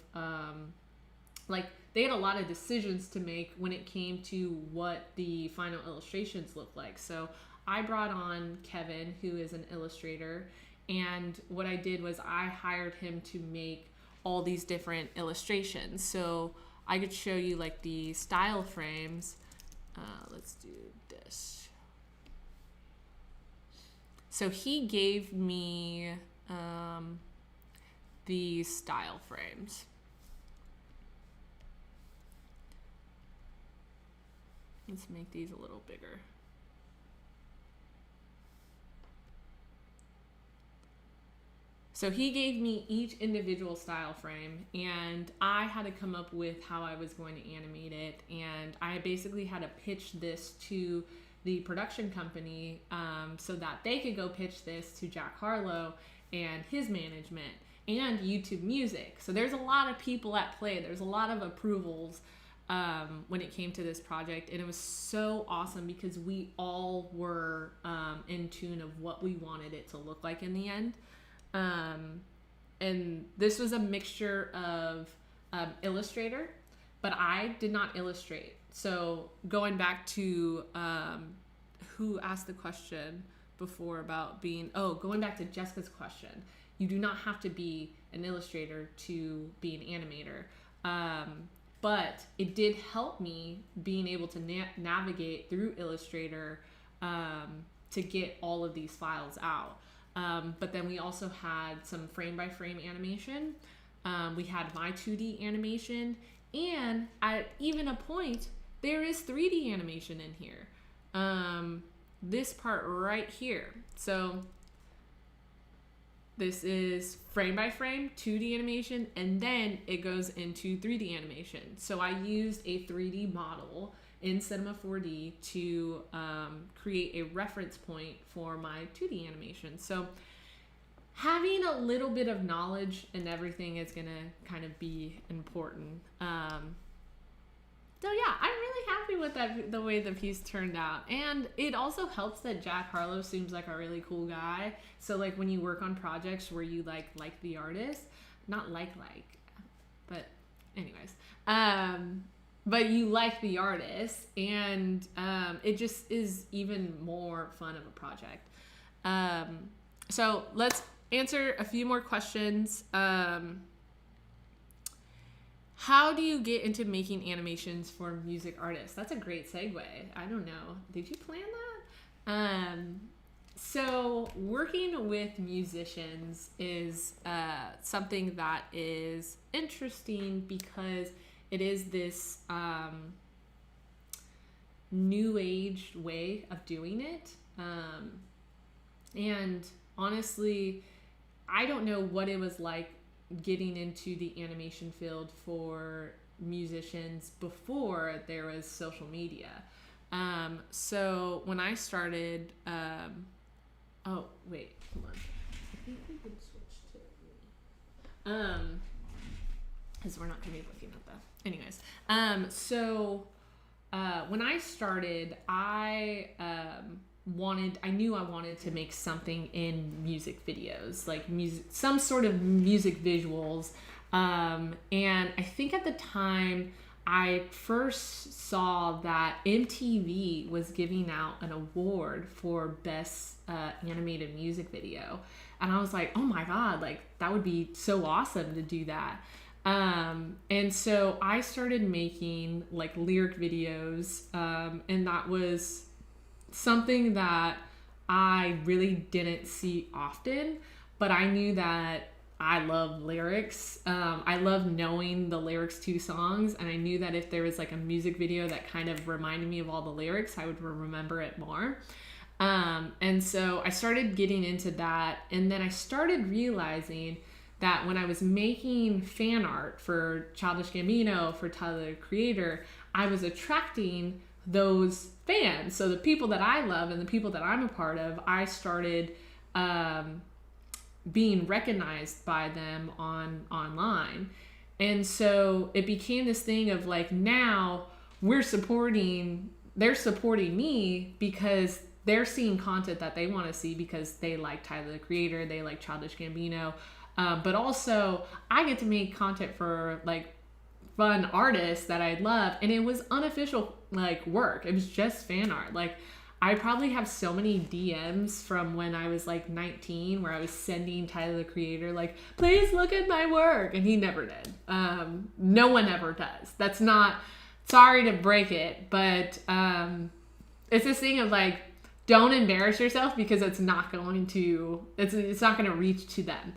they had a lot of decisions to make when it came to what the final illustrations looked like. So I brought on Kevin, who is an illustrator, and what I did was I hired him to make all these different illustrations. So I could show you like the style frames. Let's do this. So he gave me the style frames. Let's make these a little bigger. So he gave me each individual style frame, and I had to come up with how I was going to animate it. And I basically had to pitch this to the production company so that they could go pitch this to Jack Harlow and his management and YouTube Music. So there's a lot of people at play. There's a lot of approvals when it came to this project, and it was so awesome because we all were in tune of what we wanted it to look like in the end. And this was a mixture of Illustrator, but I did not illustrate. So going back to who asked the question before about going back to Jessica's question, you do not have to be an illustrator to be an animator. But it did help me being able to navigate through Illustrator to get all of these files out. But then we also had some frame-by-frame animation. We had my 2D animation, and at even a point, there is 3D animation in here. This part right here. So this is frame-by-frame, 2D animation, and then it goes into 3D animation. So I used a 3D model in Cinema 4D to create a reference point for my 2D animation. So having a little bit of knowledge and everything is gonna kind of be important. So yeah, I'm really happy with the way the piece turned out. And it also helps that Jack Harlow seems like a really cool guy. So like when you work on projects where you like the artist, not but anyways, but you like the artist, and it just is even more fun of a project. So let's answer a few more questions. How do you get into making animations for music artists? That's a great segue. I don't know. Did you plan that? So working with musicians is something that is interesting because it is this new age way of doing it. And honestly, I don't know what it was like getting into the animation field for musicians before there was social media. So when I started, oh wait, hold on. I think we could switch to, because we're not gonna be looking at that. Anyways, so when I started, I knew I wanted to make something in music videos, like some sort of music visuals. And I think at the time I first saw that MTV was giving out an award for best animated music video. And I was like, oh my God, like that would be so awesome to do that. And so I started making like lyric videos, and that was something that I really didn't see often, but I knew that I love lyrics. I love knowing the lyrics to songs, and I knew that if there was like a music video that kind of reminded me of all the lyrics, I would remember it more. And so I started getting into that, and then I started realizing that when I was making fan art for Childish Gambino, for Tyler the Creator, I was attracting those fans. So the people that I love and the people that I'm a part of, I started being recognized by them online. And so it became this thing of like, now they're supporting me because they're seeing content that they want to see because they like Tyler the Creator, they like Childish Gambino. But also I get to make content for like fun artists that I love. And it was unofficial like work. It was just fan art. Like I probably have so many DMs from when I was like 19 where I was sending Tyler the Creator like, please look at my work. And he never did. No one ever does. That's not, sorry to break it, but it's this thing of like, don't embarrass yourself because it's not going to reach to them.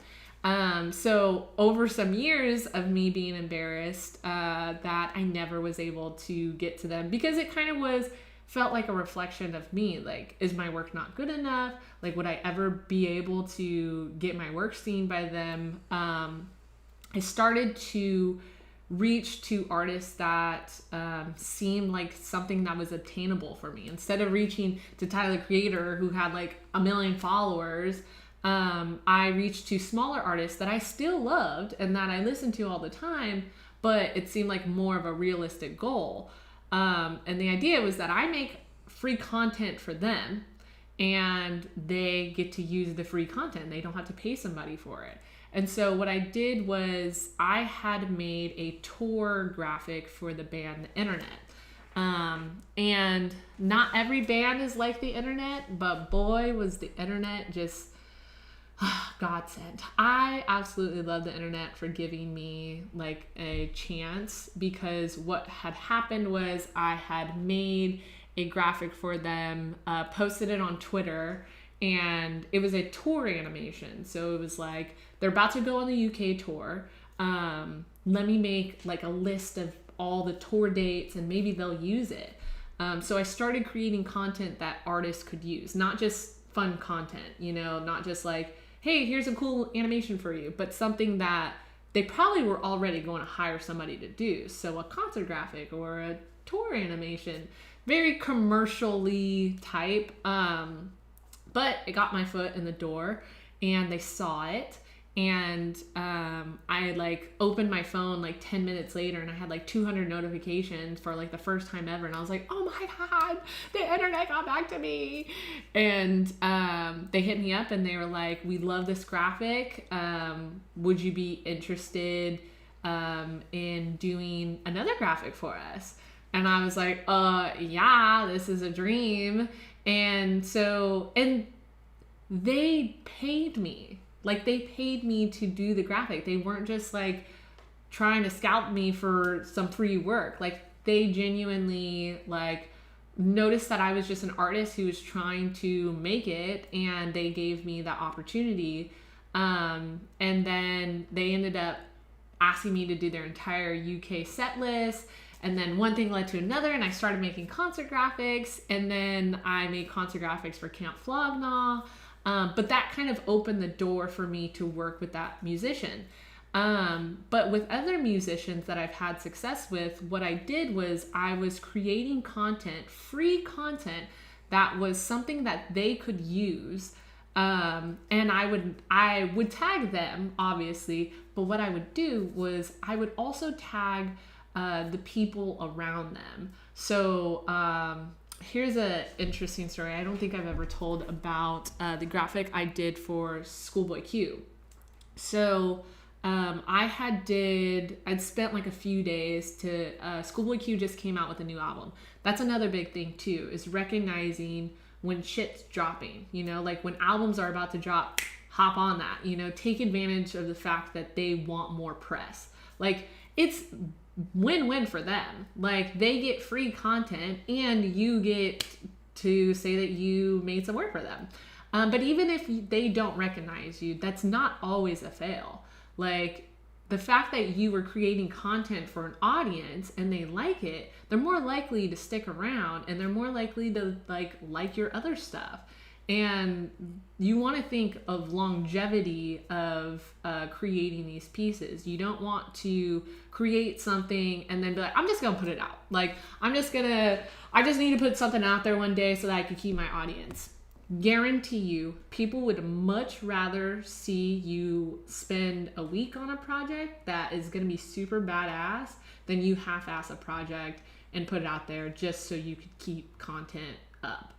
So over some years of me being embarrassed, that I never was able to get to them because it kind of felt like a reflection of me. Like, is my work not good enough? Like, would I ever be able to get my work seen by them? I started to reach to artists that seemed like something that was attainable for me. Instead of reaching to Tyler the Creator, who had like 1 million followers, I reached to smaller artists that I still loved and that I listened to all the time, but it seemed like more of a realistic goal. And the idea was that I make free content for them and they get to use the free content. They don't have to pay somebody for it. And so what I did was I had made a tour graphic for the band The Internet. And not every band is like The Internet, but boy, was The Internet just godsend. I absolutely love The Internet for giving me like a chance, because what had happened was I had made a graphic for them, posted it on Twitter, and it was a tour animation. So it was like, they're about to go on the UK tour. Let me make like a list of all the tour dates and maybe they'll use it. So I started creating content that artists could use, not just fun content, not just like, hey, here's a cool animation for you, but something that they probably were already going to hire somebody to do. So a concert graphic or a tour animation, very commercially type. But it got my foot in the door and they saw it. And I like opened my phone like 10 minutes later and I had like 200 notifications for like the first time ever. And I was like, oh my God, the internet got back to me. And they hit me up and they were like, we love this graphic. Would you be interested in doing another graphic for us? And I was like, yeah, this is a dream. And they paid me. Like, they paid me to do the graphic. They weren't just like trying to scalp me for some free work. Like, they genuinely like noticed that I was just an artist who was trying to make it, and they gave me that opportunity. And then they ended up asking me to do their entire UK set list. And then one thing led to another, and I started making concert graphics, and then I made concert graphics for Camp Flog Gnaw. But that kind of opened the door for me to work with that musician. But with other musicians that I've had success with, what I did was I was creating content, free content, that was something that they could use. And I would tag them, obviously, but what I would do was I would also tag the people around them. So here's an interesting story. I don't think I've ever told about the graphic I did for Schoolboy Q. So I'd spent like a few days to, Schoolboy Q just came out with a new album. That's another big thing too, is recognizing when shit's dropping, like when albums are about to drop, hop on that, take advantage of the fact that they want more press. Like, it's win-win for them. Like, they get free content and you get to say that you made some work for them. But even if they don't recognize you, that's not always a fail. Like, the fact that you were creating content for an audience and they like it, they're more likely to stick around and they're more likely to like your other stuff. And you want to think of longevity of creating these pieces. You don't want to create something and then be like, I'm just going to put it out. Like, I just need to put something out there one day so that I can keep my audience. Guarantee you, people would much rather see you spend a week on a project that is going to be super badass than you half-ass a project and put it out there just so you could keep content up.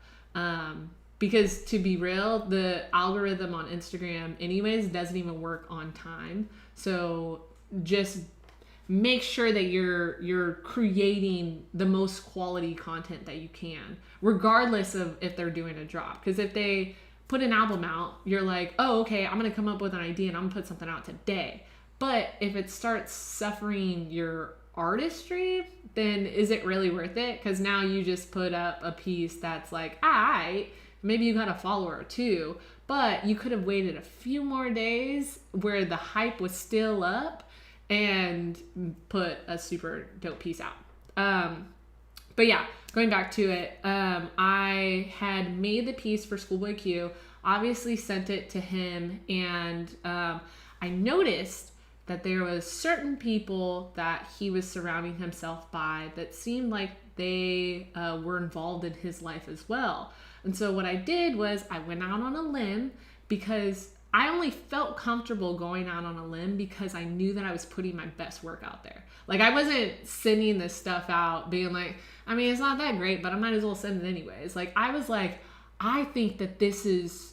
Because to be real, the algorithm on Instagram anyways doesn't even work on time. So just make sure that you're creating the most quality content that you can, regardless of if they're doing a drop. Because if they put an album out, you're like, oh, okay, I'm going to come up with an idea and I'm going to put something out today. But if it starts suffering your artistry, then is it really worth it? Because now you just put up a piece that's like, maybe you got a follower or two, but you could have waited a few more days where the hype was still up and put a super dope piece out. But yeah, going back to it, I had made the piece for Schoolboy Q, obviously sent it to him, and I noticed that there was certain people that he was surrounding himself by that seemed like they were involved in his life as well. And so what I did was I went out on a limb, because I only felt comfortable going out on a limb because I knew that I was putting my best work out there. Like, I wasn't sending this stuff out being like, I mean, it's not that great, but I might as well send it anyways. Like, I was like, I think that this is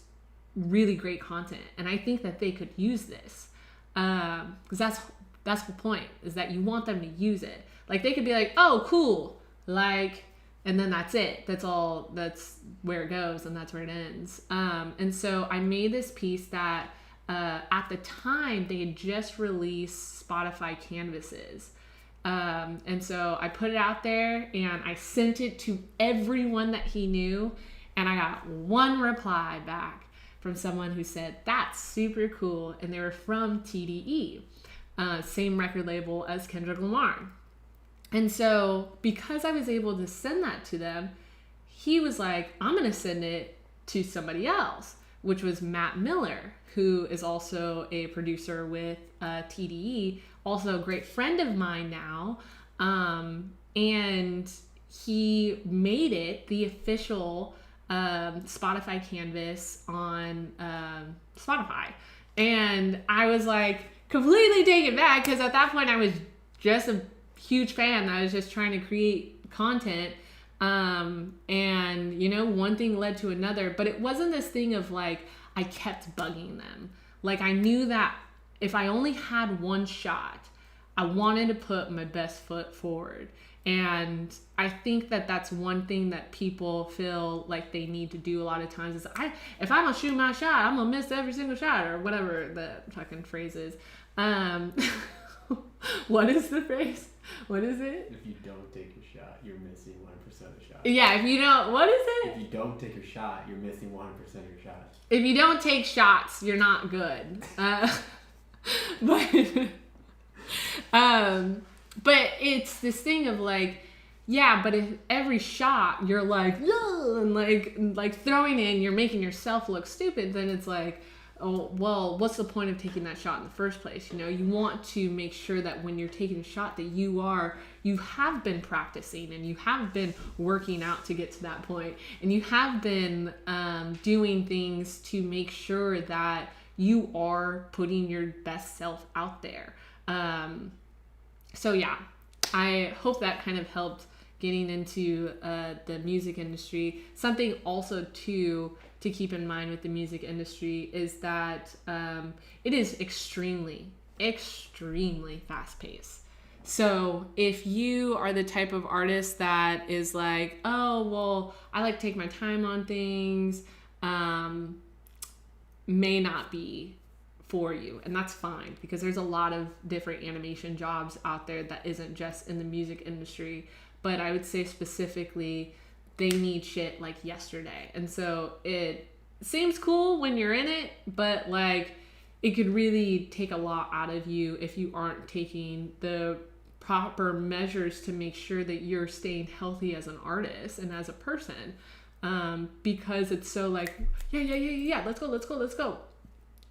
really great content and I think that they could use this. Because that's the point, is that you want them to use it. Like, they could be like, oh, cool, like, and then that's it. That's all, that's where it goes and that's where it ends. And so I made this piece that at the time they had just released Spotify canvases. And so I put it out there and I sent it to everyone that he knew, and I got one reply back from someone who said, that's super cool. And they were from TDE, same record label as Kendrick Lamar. And so because I was able to send that to them, he was like, I'm going to send it to somebody else, which was Matt Miller, who is also a producer with TDE, also a great friend of mine now. And he made it the official Spotify canvas on Spotify. And I was like completely taken back, because at that point I was just a huge fan. I was just trying to create content. And, you know, one thing led to another, but it wasn't this thing of like, I kept bugging them. Like, I knew that if I only had one shot, I wanted to put my best foot forward. And I think that that's one thing that people feel like they need to do a lot of times is, if I don't shoot my shot, I'm gonna miss every single shot, or whatever the fucking phrase is. What is the phrase? What is it? If you don't take your shot, you're missing 1% of the shot. Yeah, if you don't, what is it? If you don't take your shot, you're missing 100% of your shots. If you don't take shots, you're not good. But it's this thing of like, yeah, but if every shot you're like, and like throwing in, you're making yourself look stupid, then it's like, oh, well, what's the point of taking that shot in the first place? You know, you want to make sure that when you're taking a shot that you have been practicing and you have been working out to get to that point, and you have been doing things to make sure that you are putting your best self out there. So yeah, I hope that kind of helped getting into the music industry. Something also to keep in mind with the music industry is that it is extremely fast paced. So if you are the type of artist that is like, oh, well, I like to take my time on things, may not be for you, and that's fine, because there's a lot of different animation jobs out there that isn't just in the music industry. But I would say specifically, they need shit like yesterday. And so it seems cool when you're in it, but like it could really take a lot out of you if you aren't taking the proper measures to make sure that you're staying healthy as an artist and as a person. because it's so like, yeah, let's go.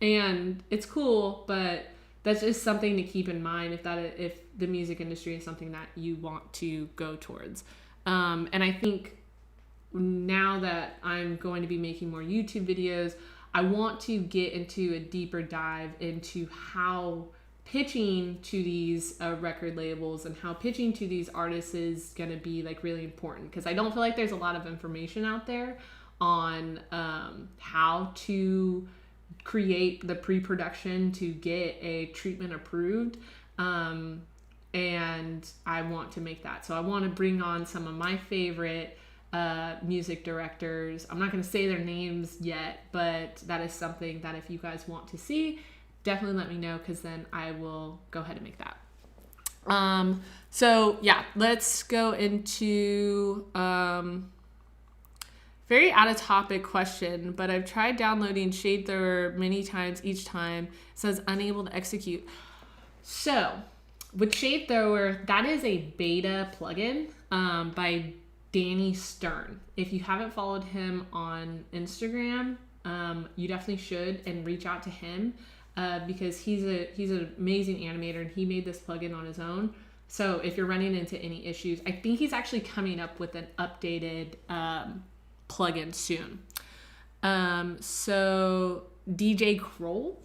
And it's cool, but that's just something to keep in mind if the music industry is something that you want to go towards. And I think now that I'm going to be making more YouTube videos, I want to get into a deeper dive into how pitching to these record labels and how pitching to these artists is going to be like really important, because I don't feel like there's a lot of information out there on how to create the pre-production to get a treatment approved. And I want to make that. So I want to bring on some of my favorite music directors. I'm not going to say their names yet, but that is something that if you guys want to see, definitely let me know, because then I will go ahead and make that. So yeah, let's go into very out of topic question, but I've tried downloading Shade Thrower many times. Each time it says unable to execute. So with Shade Thrower, that is a beta plugin by Danny Stern. If you haven't followed him on Instagram, you definitely should, and reach out to him because he's an amazing animator, and he made this plugin on his own. So if you're running into any issues, I think he's actually coming up with an updated plugin soon. So DJ Kroll,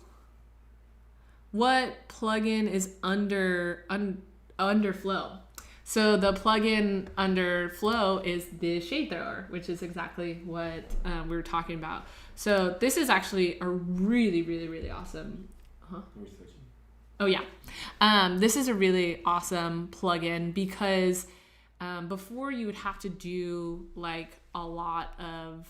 what plugin is under Flow? So the plugin under Flow is the Shade Thrower, which is exactly what we were talking about. So this is actually a really, really, really awesome. Oh yeah. This is a really awesome plugin because before you would have to do like a lot of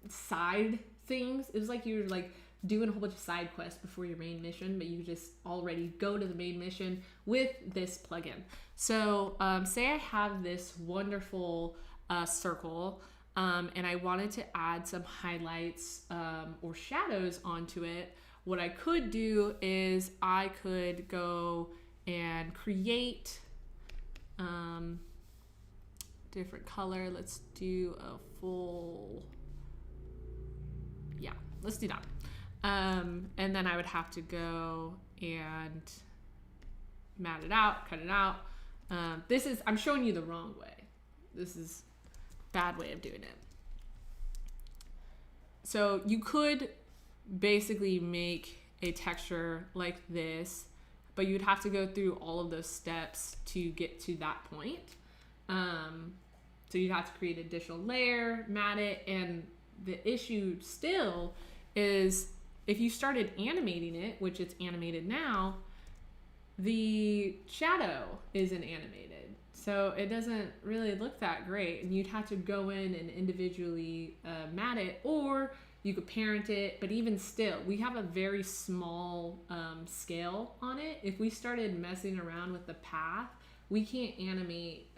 side things. It was like you were like doing a whole bunch of side quests before your main mission, but you could just already go to the main mission with this plugin. So say I have this wonderful circle and I wanted to add some highlights or shadows onto it. What I could do is I could go and create different color. Let's do a full, yeah, let's do that. And then I would have to go and mat it out, cut it out. I'm showing you the wrong way. This is a bad way of doing it. So you could basically make a texture like this, but you'd have to go through all of those steps to get to that point. So you'd have to create an additional layer, mat it, and the issue still is if you started animating it, which it's animated now, the shadow isn't animated. So it doesn't really look that great, and you'd have to go in and individually mat it, or you could parent it, but even still, we have a very small scale on it. If we started messing around with the path, we can't animate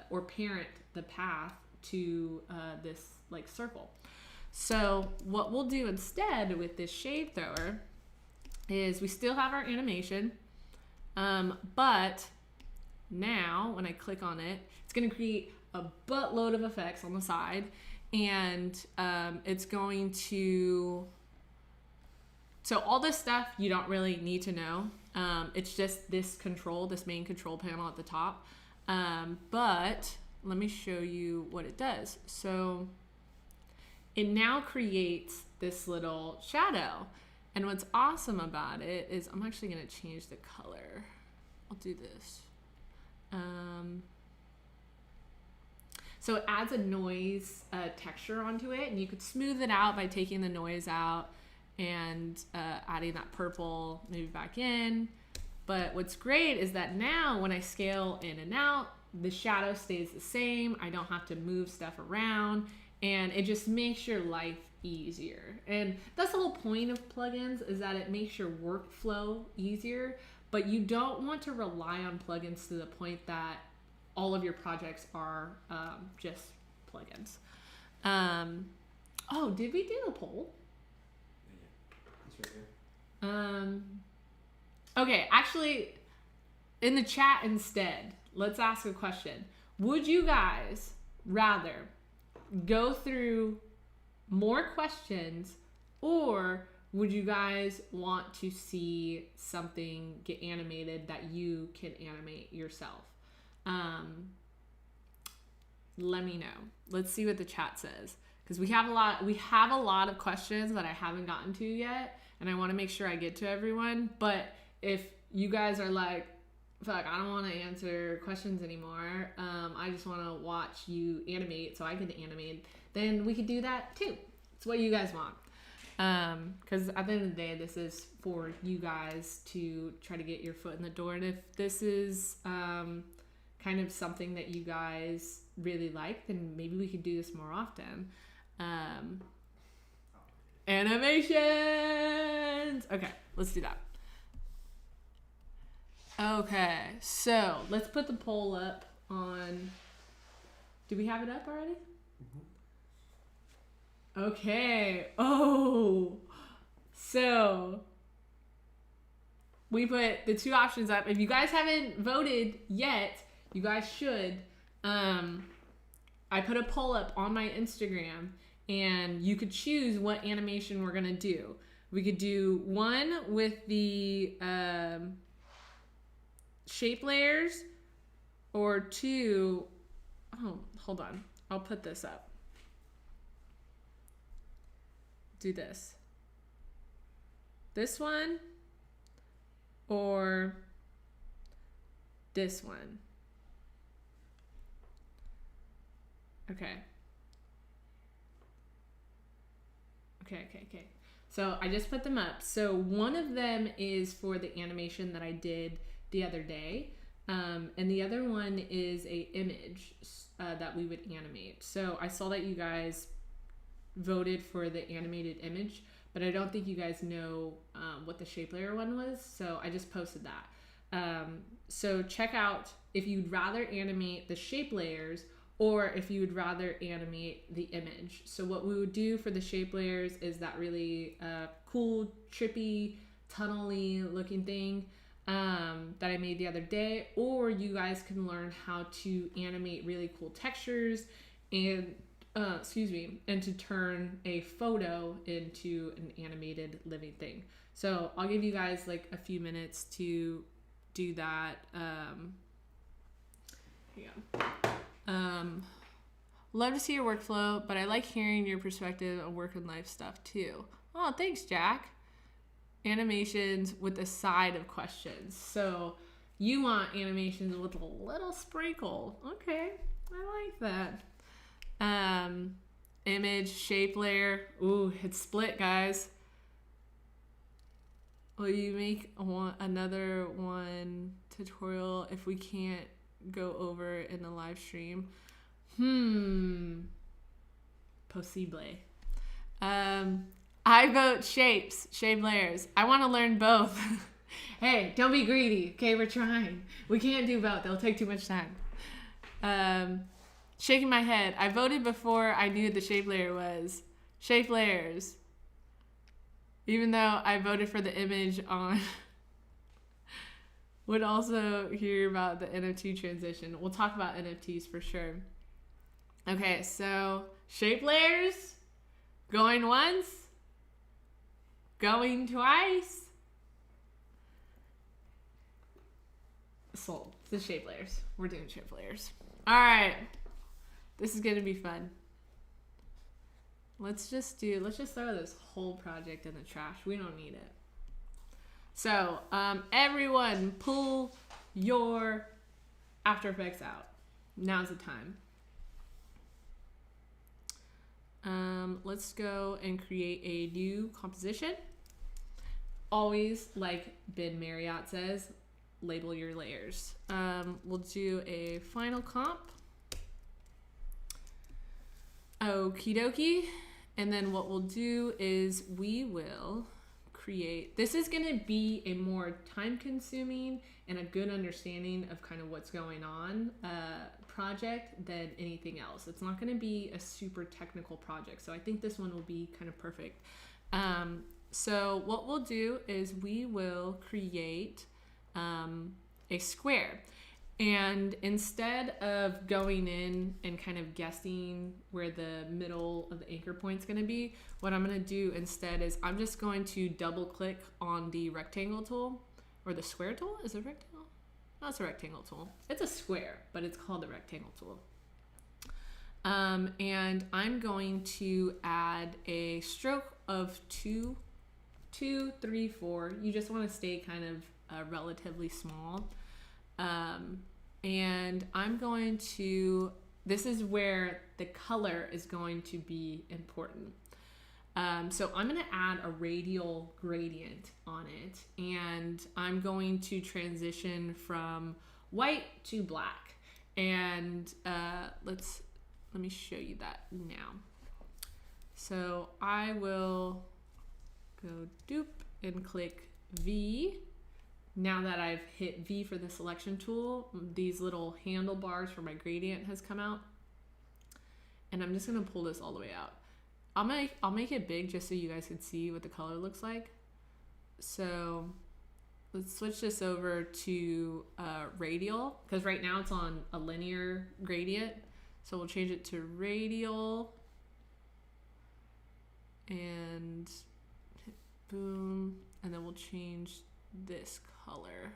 or parent the path to this like circle. So what we'll do instead with this Shade Thrower is we still have our animation, but now when I click on it, it's gonna create a buttload of effects on the side, and it's going to, so all this stuff you don't really need to know. It's just this main control panel at the top. But let me show you what it does. So it now creates this little shadow. And what's awesome about it is I'm actually gonna change the color. I'll do this. So it adds a noise texture onto it, and you could smooth it out by taking the noise out and adding that purple maybe back in. But what's great is that now when I scale in and out, the shadow stays the same. I don't have to move stuff around, and it just makes your life easier. And that's the whole point of plugins, is that it makes your workflow easier, but you don't want to rely on plugins to the point that all of your projects are just plugins. Oh, did we do the poll? It's right here. Okay, actually, in the chat instead, let's ask a question. Would you guys rather go through more questions, or would you guys want to see something get animated that you can animate yourself? Let me know. Let's see what the chat says, because we have a lot of questions that I haven't gotten to yet, and I want to make sure I get to everyone. But if you guys are like, fuck, I don't want to answer questions anymore, I just want to watch you animate so I can animate, then we could do that too. It's what you guys want. Because at the end of the day, this is for you guys to try to get your foot in the door. And if this is kind of something that you guys really like, then maybe we could do this more often. Animations! Okay, let's do that. Okay, so let's put the poll up on... Do we have it up already? Mm-hmm. Okay. Oh, so we put the two options up. If you guys haven't voted yet, you guys should. I put a poll up on my Instagram, and you could choose what animation we're gonna do. We could do one with the shape layers, or two. Oh, hold on. I'll put this up. Do this. This one, or this one. Okay. Okay. So I just put them up. So one of them is for the animation that I did the other day. And the other one is a image that we would animate. So I saw that you guys voted for the animated image, but I don't think you guys know what the shape layer one was. So I just posted that. So check out if you'd rather animate the shape layers, or if you would rather animate the image. So what we would do for the shape layers is that really cool, trippy, tunnel-y looking thing that I made the other day, or you guys can learn how to animate really cool textures and and to turn a photo into an animated living thing. So I'll give you guys like a few minutes to do that. Love to see your workflow, but I like hearing your perspective on work and life stuff too. Oh, thanks, Jack. Animations with a side of questions. So you want animations with a little sprinkle. Okay, I like that. Image, shape layer. Ooh, it's split, guys. Will you make another one tutorial if we can't go over in the live stream? Possible. I vote shapes, shape layers. I want to learn both. Hey, don't be greedy. Okay, we're trying. We can't do both. It'll take too much time. Shaking my head. I voted before I knew the shape layer was. Shape layers. Even though I voted for the image on... Would also hear about the NFT transition. We'll talk about NFTs for sure. Okay, so shape layers. Going once. Going twice. Sold. The shape layers. We're doing shape layers. All right. This is going to be fun. Let's just throw this whole project in the trash. We don't need it. So, everyone pull your After Effects out. Now's the time. Let's go and create a new composition. Always, like Ben Marriott says, label your layers. We'll do a final comp. Okie dokie. And then what we'll do is we will create, this is going to be a more time consuming and a good understanding of kind of what's going on project than anything else. It's not going to be a super technical project. So I think this one will be kind of perfect. So what we'll do is we will create a square. And instead of going in and kind of guessing where the middle of the anchor point is going to be, what I'm going to do instead is I'm just going to double click on the rectangle tool, or the square tool. Is it rectangle? No, it's a rectangle tool. It's a square, but it's called the rectangle tool. And I'm going to add a stroke of 2, 3, 4. You just want to stay kind of relatively small. And I'm going to, this is where the color is going to be important. So I'm going to add a radial gradient on it, and I'm going to transition from white to black. And let me show you that now. So I will go dupe and click V. Now that I've hit V for the selection tool, these little handlebars for my gradient has come out. And I'm just gonna pull this all the way out. I'll make it big just so you guys can see what the color looks like. So let's switch this over to radial, because right now it's on a linear gradient. So we'll change it to radial and hit boom, and then we'll change this color.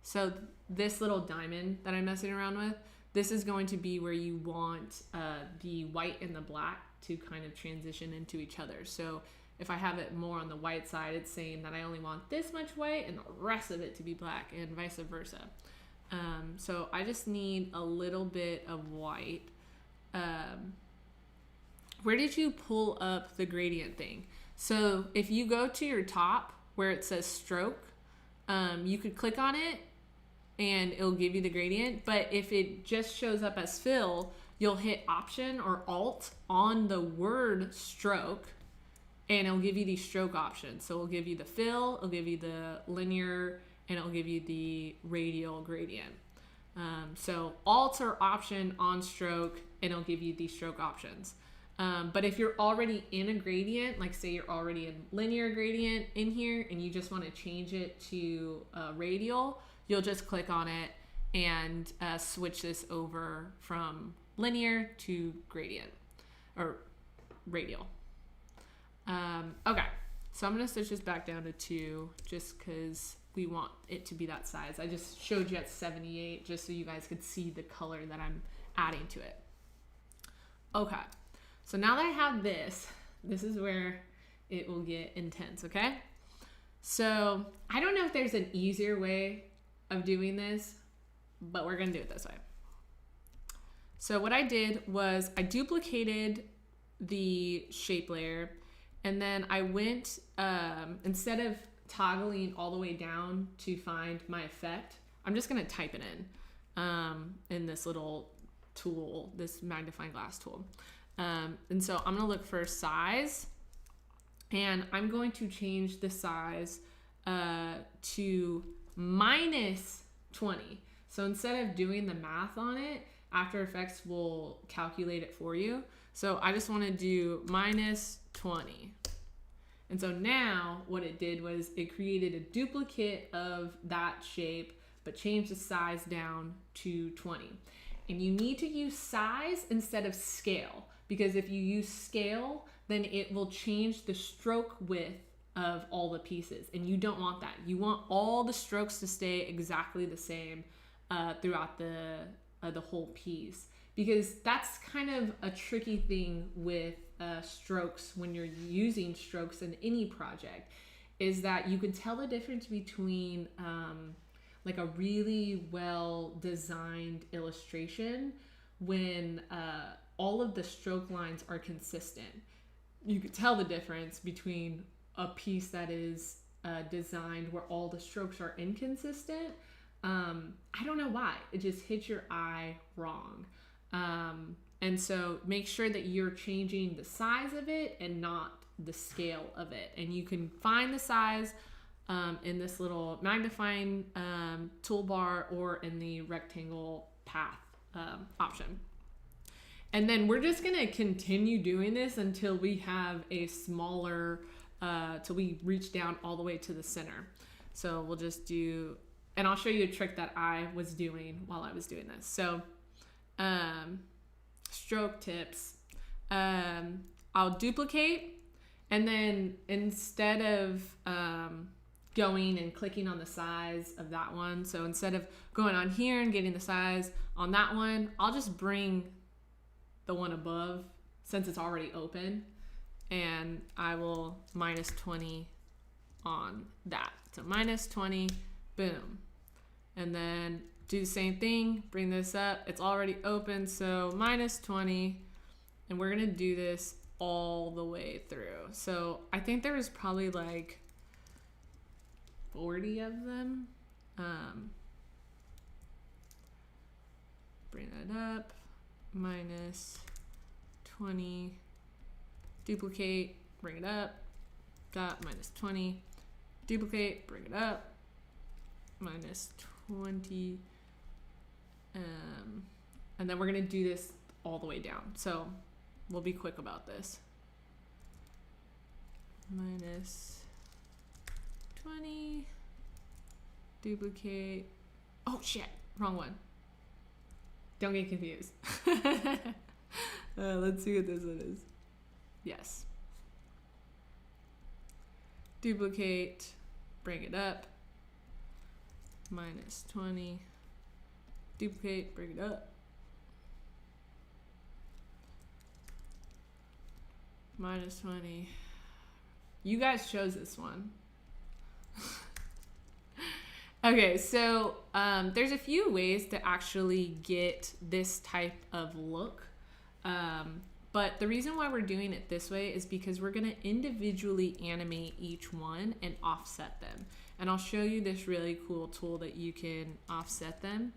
So this little diamond that I'm messing around with, this is going to be where you want the white and the black to kind of transition into each other. So if I have it more on the white side, it's saying that I only want this much white and the rest of it to be black, and vice versa. So I just need a little bit of white. Where did you pull up the gradient thing? So if you go to your top where it says stroke, you could click on it and it'll give you the gradient. But if it just shows up as fill, you'll hit Option or Alt on the word stroke, and it'll give you these stroke options. So it'll give you the fill, it'll give you the linear, and it'll give you the radial gradient. So Alt or Option on stroke, and it'll give you these stroke options. But if you're already in a gradient, like say you're already in linear gradient in here and you just want to change it to radial, you'll just click on it and switch this over from linear to gradient or radial. Okay, so I'm going to switch this back down to 2 just because we want it to be that size. I just showed you at 78 just so you guys could see the color that I'm adding to it. Okay. So now that I have this is where it will get intense, okay? So I don't know if there's an easier way of doing this, but we're gonna do it this way. So what I did was I duplicated the shape layer, and then I went, instead of toggling all the way down to find my effect, I'm just gonna type it in this little tool, this magnifying glass tool. And so I'm gonna look for size, and I'm going to change the size to -20. So instead of doing the math on it, After Effects will calculate it for you. So I just want to do -20. And so now what it did was it created a duplicate of that shape, but changed the size down to 20. And you need to use size instead of scale, because if you use scale, then it will change the stroke width of all the pieces. And you don't want that. You want all the strokes to stay exactly the same throughout the whole piece, because that's kind of a tricky thing with strokes when you're using strokes in any project, is that you can tell the difference between like a really well designed illustration when all of the stroke lines are consistent. You can tell the difference between a piece that is designed where all the strokes are inconsistent. I don't know why, it just hits your eye wrong. And so make sure that you're changing the size of it and not the scale of it. And you can find the size in this little magnifying toolbar or in the rectangle path option. And then we're just gonna continue doing this until we have a smaller, till we reach down all the way to the center. So we'll just do and I'll show you a trick that I was doing while I was doing this. So stroke tips. I'll duplicate, and then instead of going and clicking on the size of that one, so instead of going on here and getting the size on that one, I'll just bring the one above since it's already open, and I will -20 on that. So -20, boom. And then do the same thing, bring this up. It's already open, so -20. And we're gonna do this all the way through. So I think there was probably like 40 of them. Bring that up, -20, duplicate, bring it up, dot, -20, duplicate, bring it up, -20, and then we're gonna do this all the way down. So we'll be quick about this. -20, duplicate. Oh shit, wrong one. Don't get confused. Let's see what this one is. Yes. Duplicate, bring it up, -20, duplicate, bring it up, -20. You guys chose this one. Okay, so there's a few ways to actually get this type of look. But the reason why we're doing it this way is because we're going to individually animate each one and offset them. And I'll show you this really cool tool that you can offset them.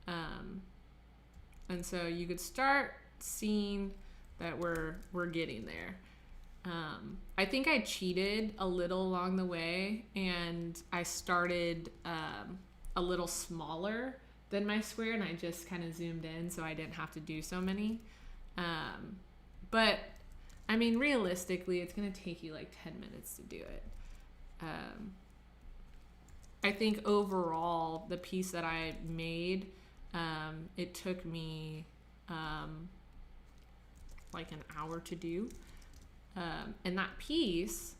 And so you could start seeing that we're getting there. I think I cheated a little along the way, and I started a little smaller than my square, and I just kind of zoomed in so I didn't have to do so many. But I mean, realistically, it's gonna take you like 10 minutes to do it. I think overall, the piece that I made, it took me like an hour to do. And that piece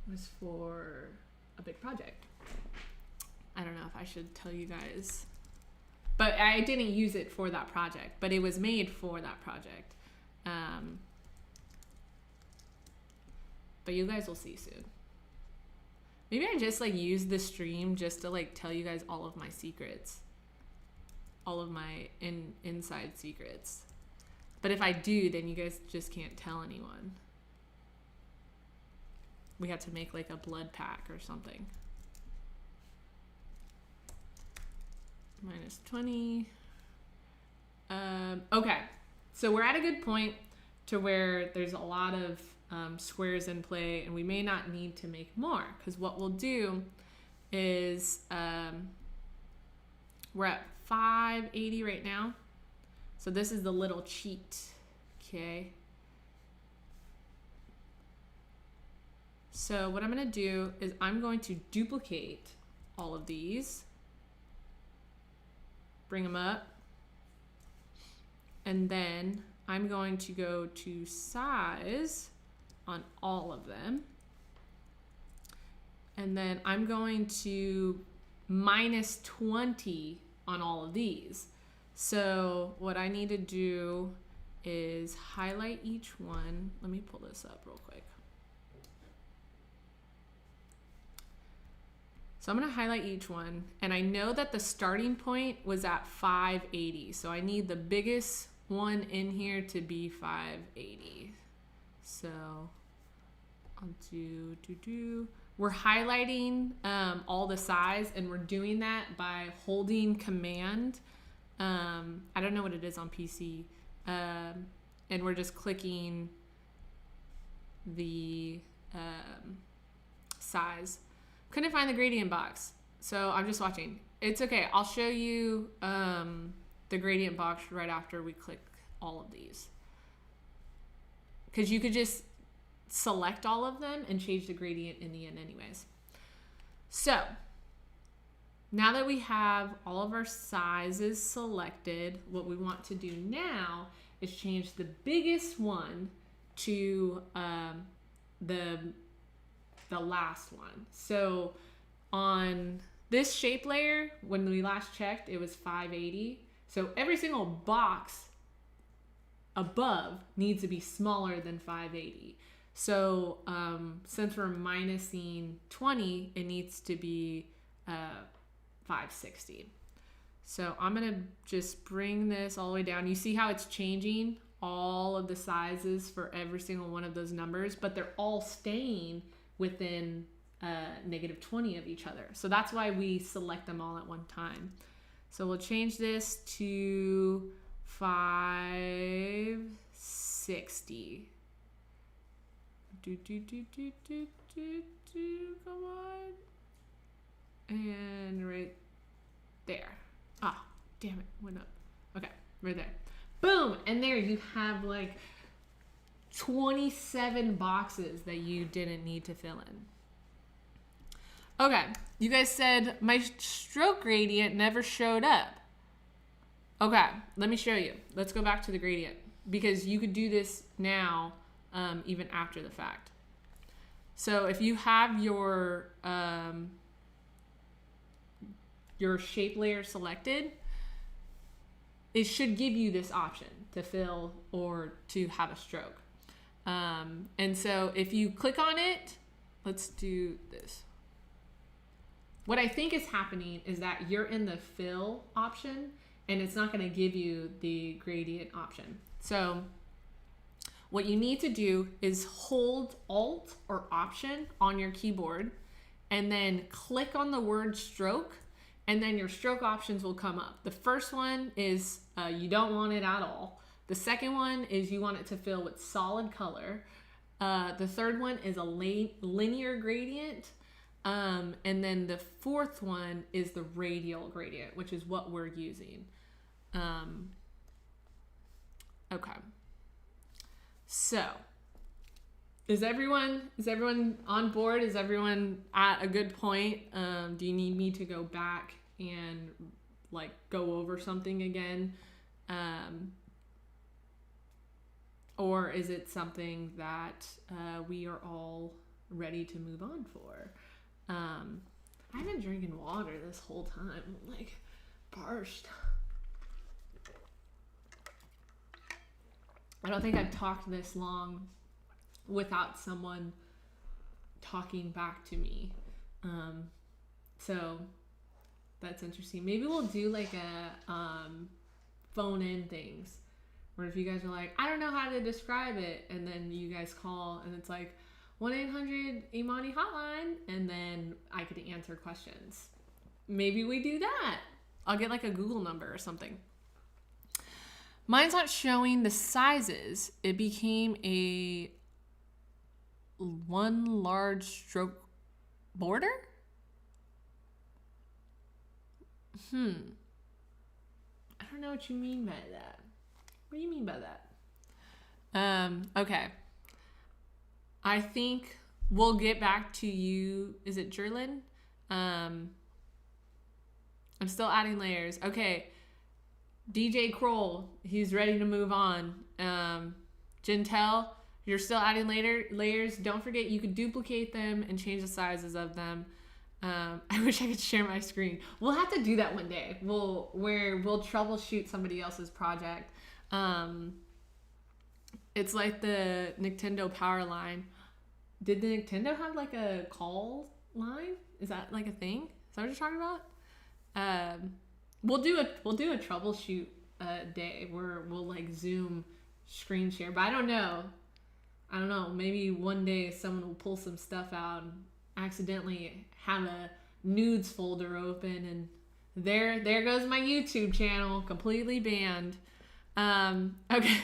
was for a big project. I don't know if I should tell you guys, but I didn't use it for that project, but it was made for that project. But you guys will see soon. Maybe I just like use the stream just to like tell you guys all of my secrets, all of my inside secrets. But if I do, then you guys just can't tell anyone. We have to make like a blood pack or something. -20. Okay, so we're at a good point to where there's a lot of squares in play, and we may not need to make more, because what we'll do is we're at 580 right now. So this is the little cheat, okay? So what I'm gonna do is I'm going to duplicate all of these, bring them up, and then I'm going to go to size on all of them. And then I'm going to -20 on all of these. So what I need to do is highlight each one. Let me pull this up real quick. So I'm gonna highlight each one, and I know that the starting point was at 580. So I need the biggest one in here to be 580. So I'll do. We're highlighting all the size, and we're doing that by holding Command. I don't know what it is on PC. And we're just clicking the size. Couldn't find the gradient box, so I'm just watching. It's okay. I'll show you the gradient box right after we click all of these. Because you could just select all of them and change the gradient in the end anyways. So now that we have all of our sizes selected, what we want to do now is change the biggest one to the last one. So on this shape layer, when we last checked, it was 580. So every single box above needs to be smaller than 580. So since we're minusing 20, it needs to be 560. So I'm gonna just bring this all the way down. You see how it's changing all of the sizes for every single one of those numbers, but they're all staying within -20 of each other. So that's why we select them all at one time. So we'll change this to 560. Come on. And right there. Ah, damn it, went up. Okay, right there. Boom, and there you have like 27 boxes that you didn't need to fill in. Okay, you guys said my stroke gradient never showed up. Okay, let me show you. Let's go back to the gradient because you could do this now even after the fact. So if you have your shape layer selected, it should give you this option to fill or to have a stroke. And so if you click on it, let's do this. What I think is happening is that you're in the fill option and it's not going to give you the gradient option. So what you need to do is hold Alt or Option on your keyboard and then click on the word stroke, and then your stroke options will come up. The first one is you don't want it at all. The second one is you want it to fill with solid color. The third one is a linear gradient. And then the fourth one is the radial gradient, which is what we're using. Okay. So, is everyone on board? Is everyone at a good point? Do you need me to go back and like go over something again? Or is it something that we are all ready to move on for? I've been drinking water this whole time. I'm like parched. I don't think I've talked this long without someone talking back to me. So that's interesting. Maybe we'll do like a phone in things where if you guys are like, I don't know how to describe it, and then you guys call and it's like 1-800-Emonee hotline, and then I could answer questions. Maybe we do that. I'll get like a Google number or something. Mine's not showing the sizes. It became a one large stroke border? I don't know what you mean by that. What do you mean by that? Okay. I think we'll get back to you. Is it Jerlin? I'm still adding layers. Okay. DJ Kroll, he's ready to move on. Jintel, you're still adding layers. Don't forget, you could duplicate them and change the sizes of them. I wish I could share my screen. We'll have to do that one day. We'll troubleshoot somebody else's project. It's like the Nintendo power line. Did the Nintendo have like a call line? Is that like a thing? Is that what you're talking about? We'll do a troubleshoot day where we'll like Zoom screen share, but I don't know. Maybe one day someone will pull some stuff out and accidentally have a nudes folder open, and there goes my YouTube channel completely banned. Okay,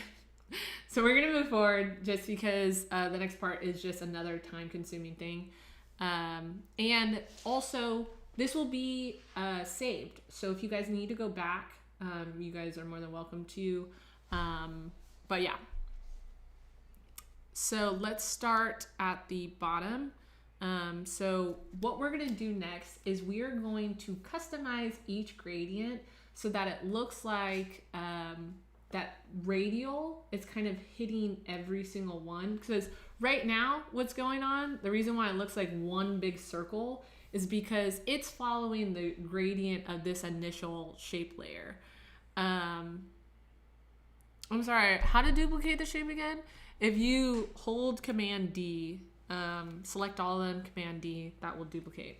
so we're gonna move forward just because the next part is just another time-consuming thing, and also. This will be saved. So if you guys need to go back, you guys are more than welcome to. But yeah. So let's start at the bottom. So what we're gonna do next is we are going to customize each gradient so that it looks like that radial is kind of hitting every single one. Because right now, what's going on, the reason why it looks like one big circle is because it's following the gradient of this initial shape layer. I'm sorry, how to duplicate the shape again? If you hold Command D, select all of them, Command D, that will duplicate.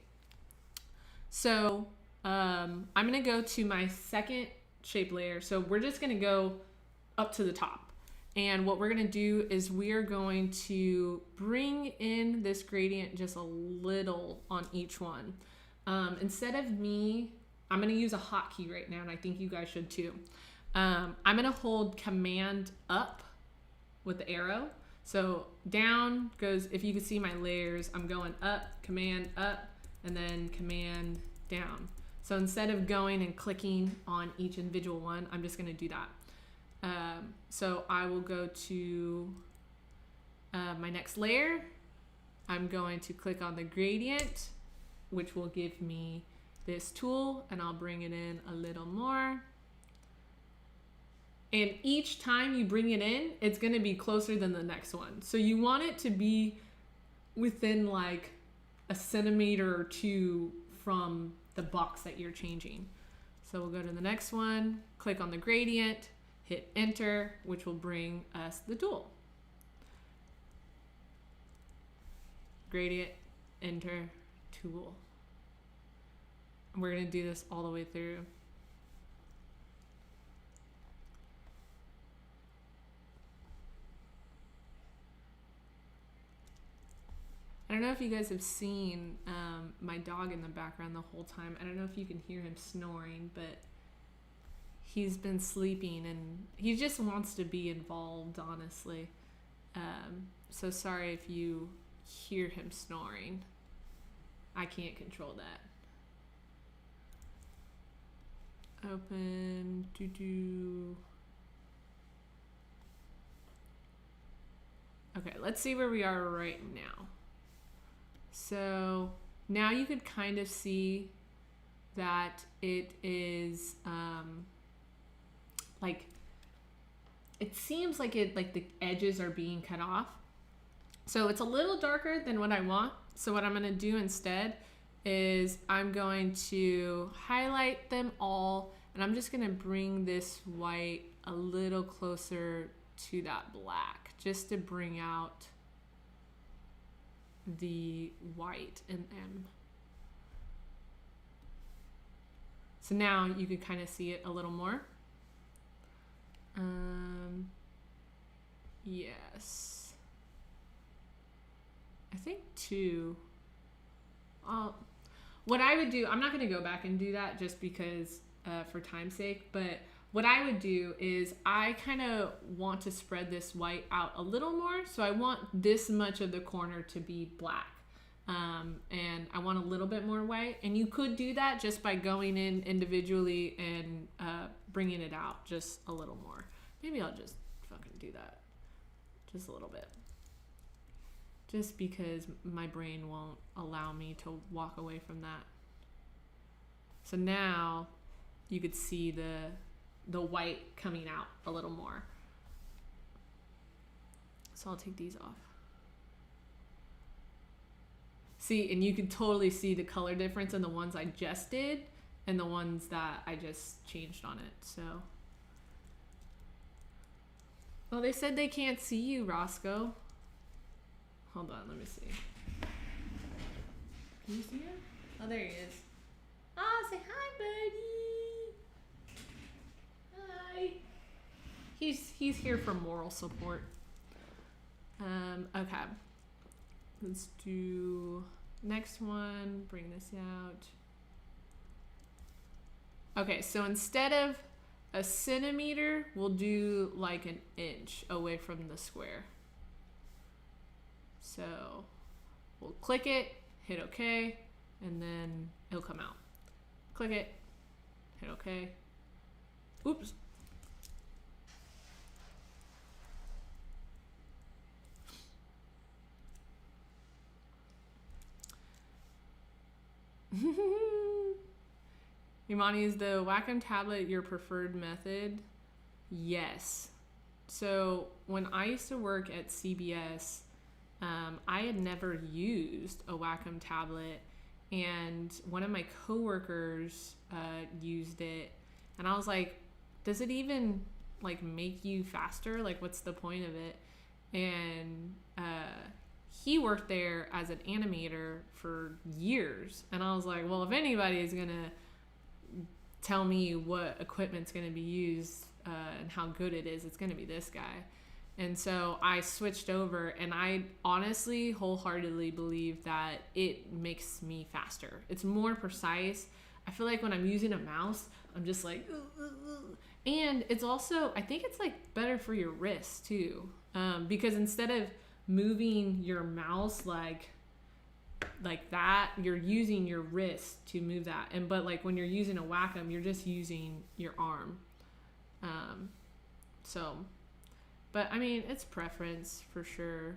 So I'm gonna go to my second shape layer. So we're just gonna go up to the top. And what we're gonna do is we are going to bring in this gradient just a little on each one. Instead of me, I'm gonna use a hotkey right now, and I think you guys should too. I'm gonna hold Command up with the arrow. So down goes, if you can see my layers, I'm going up, Command up, and then Command down. So instead of going and clicking on each individual one, I'm just gonna do that. So I will go to my next layer. I'm going to click on the gradient, which will give me this tool, and I'll bring it in a little more. And each time you bring it in, it's gonna be closer than the next one. So you want it to be within like a centimeter or two from the box that you're changing. So we'll go to the next one, click on the gradient, hit enter, which will bring us the tool. Gradient, enter, tool. And we're gonna do this all the way through. I don't know if you guys have seen my dog in the background the whole time. I don't know if you can hear him snoring, but he's been sleeping and he just wants to be involved, honestly. So sorry if you hear him snoring. I can't control that. Open, Okay, let's see where we are right now. So now you could kind of see that it is like, it seems like the edges are being cut off. So it's a little darker than what I want. So what I'm gonna do instead is I'm going to highlight them all, and I'm just gonna bring this white a little closer to that black, just to bring out the white in them. So now you can kind of see it a little more. Yes. I think two. What I would do, I'm not going to go back and do that just because for time's sake, but what I would do is I kind of want to spread this white out a little more. So I want this much of the corner to be black. And I want a little bit more white. And you could do that just by going in individually and bringing it out just a little more. Maybe I'll just fucking do that. Just a little bit. Just because my brain won't allow me to walk away from that. So now you could see the white coming out a little more. So I'll take these off. See, and you can totally see the color difference in the ones I just did and the ones that I just changed on it. So, well, they said they can't see you, Roscoe. Hold on, let me see. Can you see him? Oh, there he is. Oh, say hi, buddy. Hi. He's here for moral support. Okay. Let's do next one. Bring this out. Okay, so instead of a centimeter, we'll do like an inch away from the square. So we'll click it, hit OK, and then it'll come out. Click it, hit OK. Oops. Emonee, is the Wacom tablet your preferred method? Yes. So when I used to work at CBS, I had never used a Wacom tablet, and one of my coworkers used it, and I was like, does it even like make you faster? Like, what's the point of it? And he worked there as an animator for years, and I was like, well, if anybody is gonna tell me what equipment's gonna be used and how good it is, it's gonna be this guy. And so I switched over, and I honestly wholeheartedly believe that it makes me faster. It's more precise. I feel like when I'm using a mouse, I'm just like, and it's also, I think it's like better for your wrist too, because instead of moving your mouse like that, you're using your wrist to move that. And but like when you're using a Wacom, you're just using your arm. So, but I mean, it's preference for sure.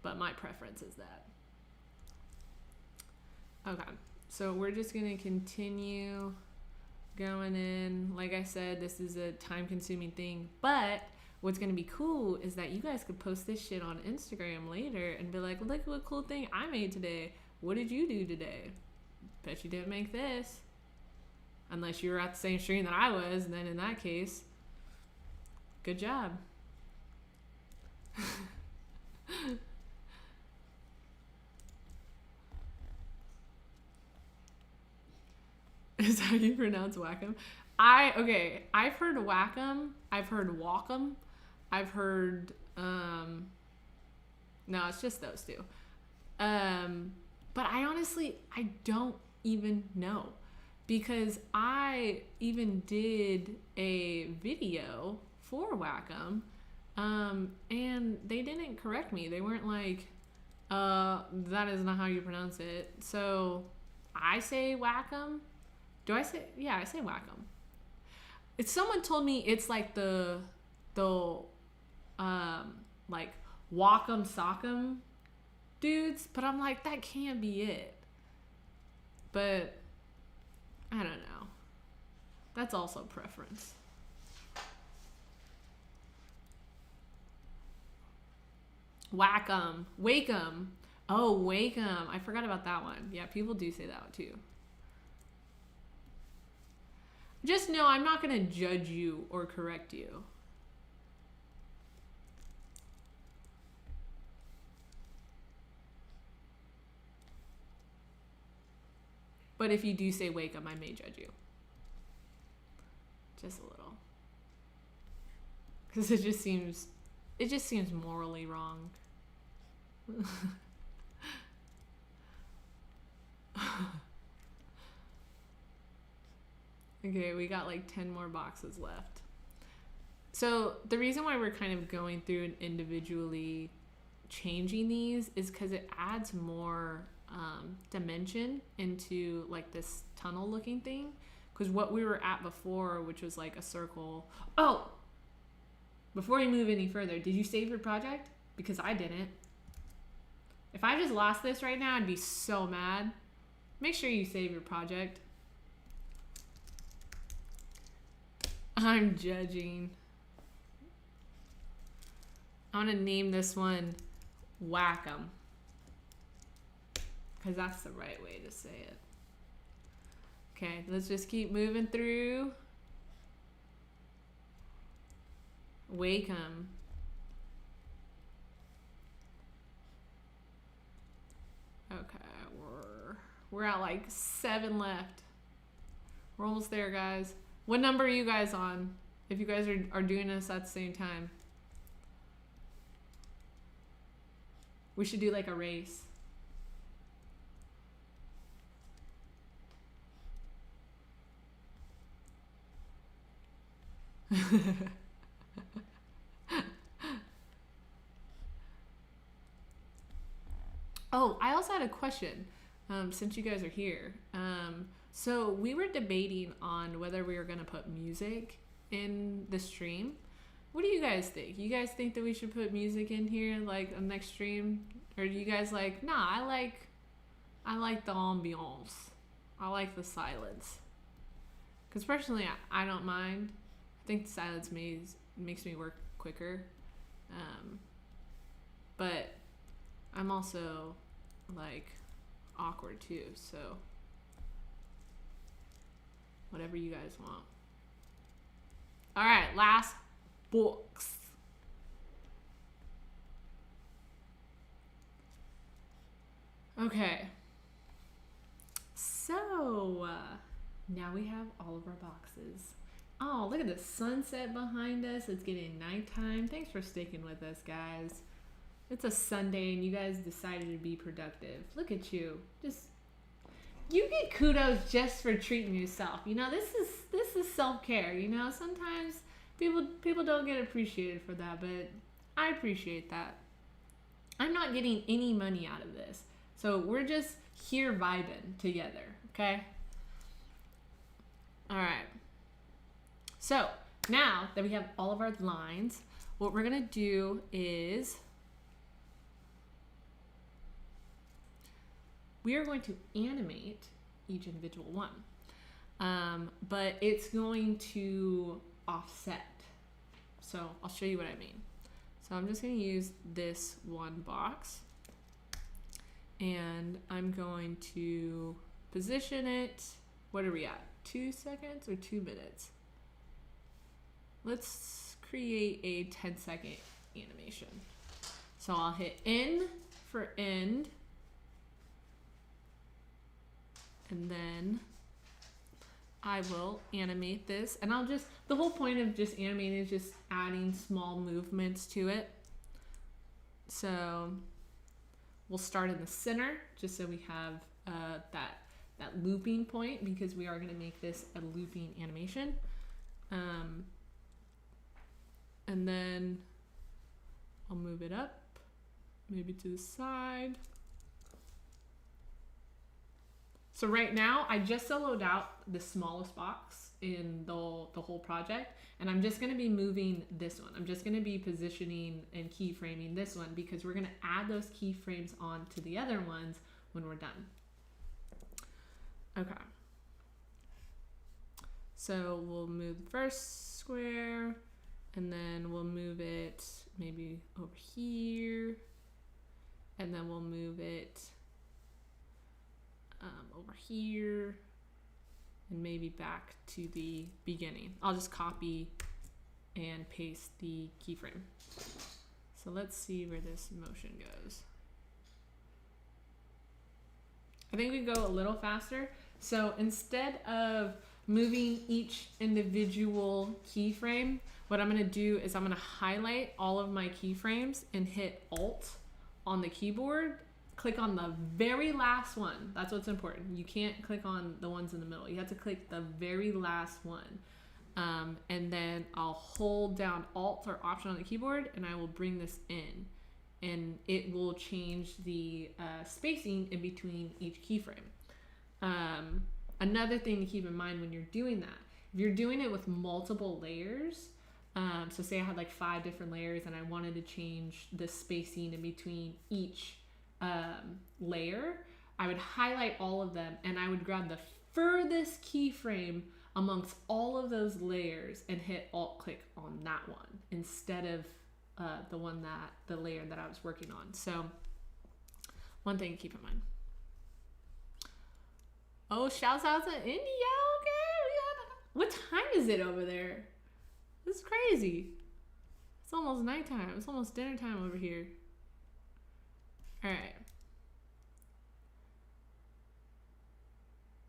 But my preference is that. Okay, so we're just gonna continue going in. Like I said, this is a time-consuming thing, but what's gonna be cool is that you guys could post this shit on Instagram later and be like, look what cool thing I made today. What did you do today? Bet you didn't make this. Unless you were at the same stream that I was, and then in that case, good job. Is how you pronounce Wacom? I've heard Wacom, I've heard Wacom, I've heard no, it's just those two. But I honestly, I don't even know, because I even did a video for Wacom, and they didn't correct me. They weren't like, that is not how you pronounce it. So I say Wacom. Do I say? Yeah, I say Wacom. If someone told me it's like the like Wacom Sock'em dudes, but I'm like, that can't be it. But I don't know. That's also preference. Wacom. Wacom. Oh, Wacom. I forgot about that one. Yeah, people do say that one too. Just know I'm not going to judge you or correct you. But if you do say Wacom, I may judge you. Just a little. Because it just seems morally wrong. Okay, we got like 10 more boxes left. So the reason why we're kind of going through and individually changing these is because it adds more dimension into like this tunnel looking thing. Because what we were at before, which was like a circle. Oh! Before you move any further, did you save your project? Because I didn't. If I just lost this right now, I'd be so mad. Make sure you save your project. I'm judging. I'm gonna name this one Wacom, because that's the right way to say it. Okay, let's just keep moving through. Wacom. Okay, we're at like 7 left. We're almost there, guys. What number are you guys on? If you guys are doing this at the same time. We should do like a race. Oh, I also had a question, since you guys are here. So we were debating on whether we were going to put music in the stream. What do you guys think? You guys think that we should put music in here, like on next stream? Or do you guys like, nah, I like the ambiance. I like the silence. Because personally, I don't mind. I think the silence makes me work quicker. But I'm also like awkward too, so whatever you guys want. All right, last box. Okay. So now we have all of our boxes. Oh, look at the sunset behind us. It's getting nighttime. Thanks for sticking with us, guys. It's a Sunday and you guys decided to be productive. Look at you. You get kudos just for treating yourself. You know, this is self-care, you know? Sometimes people don't get appreciated for that, but I appreciate that. I'm not getting any money out of this. So we're just here vibing together, okay? All right. So now that we have all of our lines, what we're gonna do is we are going to animate each individual one, but it's going to offset. So I'll show you what I mean. So I'm just going to use this one box and I'm going to position it. What are we at? 2 seconds or 2 minutes? Let's create a 10-second animation. So I'll hit N for end. And then I will animate this. And the whole point of just animating is just adding small movements to it. So we'll start in the center, just so we have that looping point, because we are gonna make this a looping animation. And then I'll move it up, maybe to the side. So right now, I just soloed out the smallest box in the whole project, and I'm just gonna be moving this one. I'm just gonna be positioning and keyframing this one because we're gonna add those keyframes on to the other ones when we're done. Okay. So we'll move the first square, and then we'll move it maybe over here, and then we'll move it over here, and maybe back to the beginning. I'll just copy and paste the keyframe. So let's see where this motion goes. I think we go a little faster. So instead of moving each individual keyframe, what I'm gonna do is I'm gonna highlight all of my keyframes and hit Alt on the keyboard. Click on the very last one. That's what's important. You can't click on the ones in the middle. You have to click the very last one. And then I'll hold down Alt or Option on the keyboard, and I will bring this in. And it will change the spacing in between each keyframe. Another thing to keep in mind when you're doing that, if you're doing it with multiple layers, so say I had like 5 different layers and I wanted to change the spacing in between each layer, I would highlight all of them and I would grab the furthest keyframe amongst all of those layers and hit Alt click on that one instead of the layer that I was working on. So one thing to keep in mind. Oh, shouts out to India. Okay, what time is it over there? This is crazy. It's almost nighttime. It's almost dinner time over here. All right.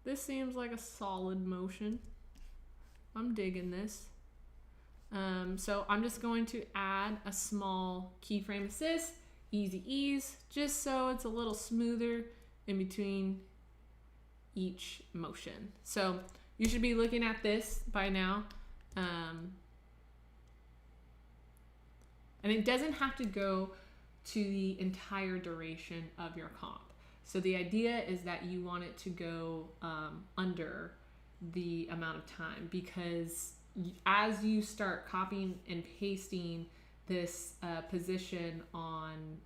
This seems like a solid motion. I'm digging this. So I'm just going to add a small keyframe assist, easy ease, just so it's a little smoother in between each motion. So you should be looking at this by now. And it doesn't have to go to the entire duration of your comp. So the idea is that you want it to go under the amount of time, because as you start copying and pasting this position on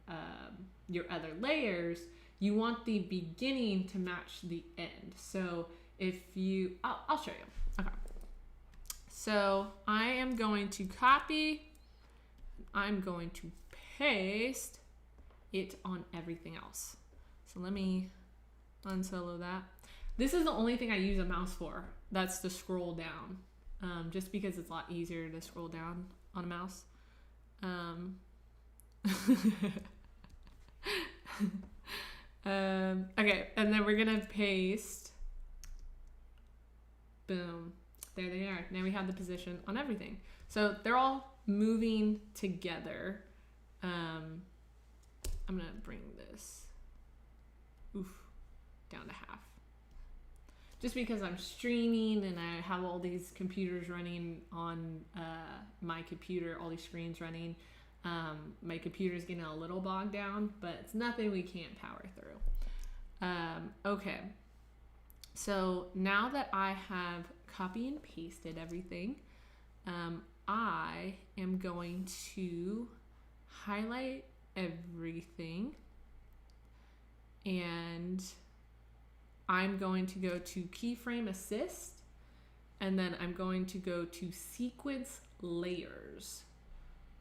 your other layers, you want the beginning to match the end. So if you, I'll show you. Okay. So I am going to copy, I'm going to paste it on everything else. So let me unsolo that. This is the only thing I use a mouse for. That's to scroll down, just because it's a lot easier to scroll down on a mouse. Okay, and then we're gonna paste. Boom. There they are. Now we have the position on everything. So they're all moving together. I'm gonna bring this down to half. Just because I'm streaming and I have all these computers running on my computer, all these screens running. My computer's getting a little bogged down, but it's nothing we can't power through. Okay. So now that I have copy and pasted everything, I am going to highlight everything, and I'm going to go to keyframe assist, and then I'm going to go to sequence layers.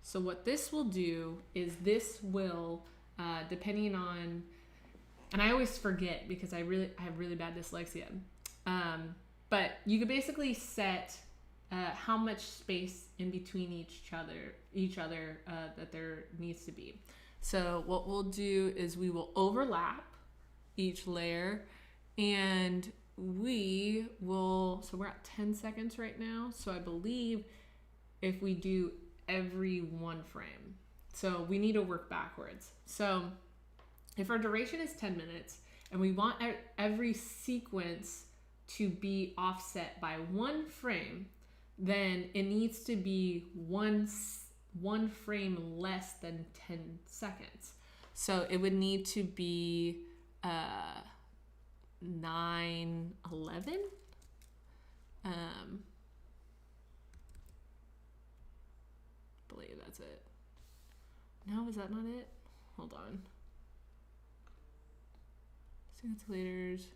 So what this will do is this will, depending on, and I always forget because I have really bad dyslexia, but you could basically set how much space in between each other that there needs to be. So what we'll do is we will overlap each layer, and we will, so we're at 10 seconds right now. So I believe if we do every one frame, so we need to work backwards. So if our duration is 10 minutes and we want every sequence to be offset by one frame, then it needs to be one frame less than 10 seconds. So it would need to be 9:11. Believe that's it. No, is that not it? Hold on. Simulators.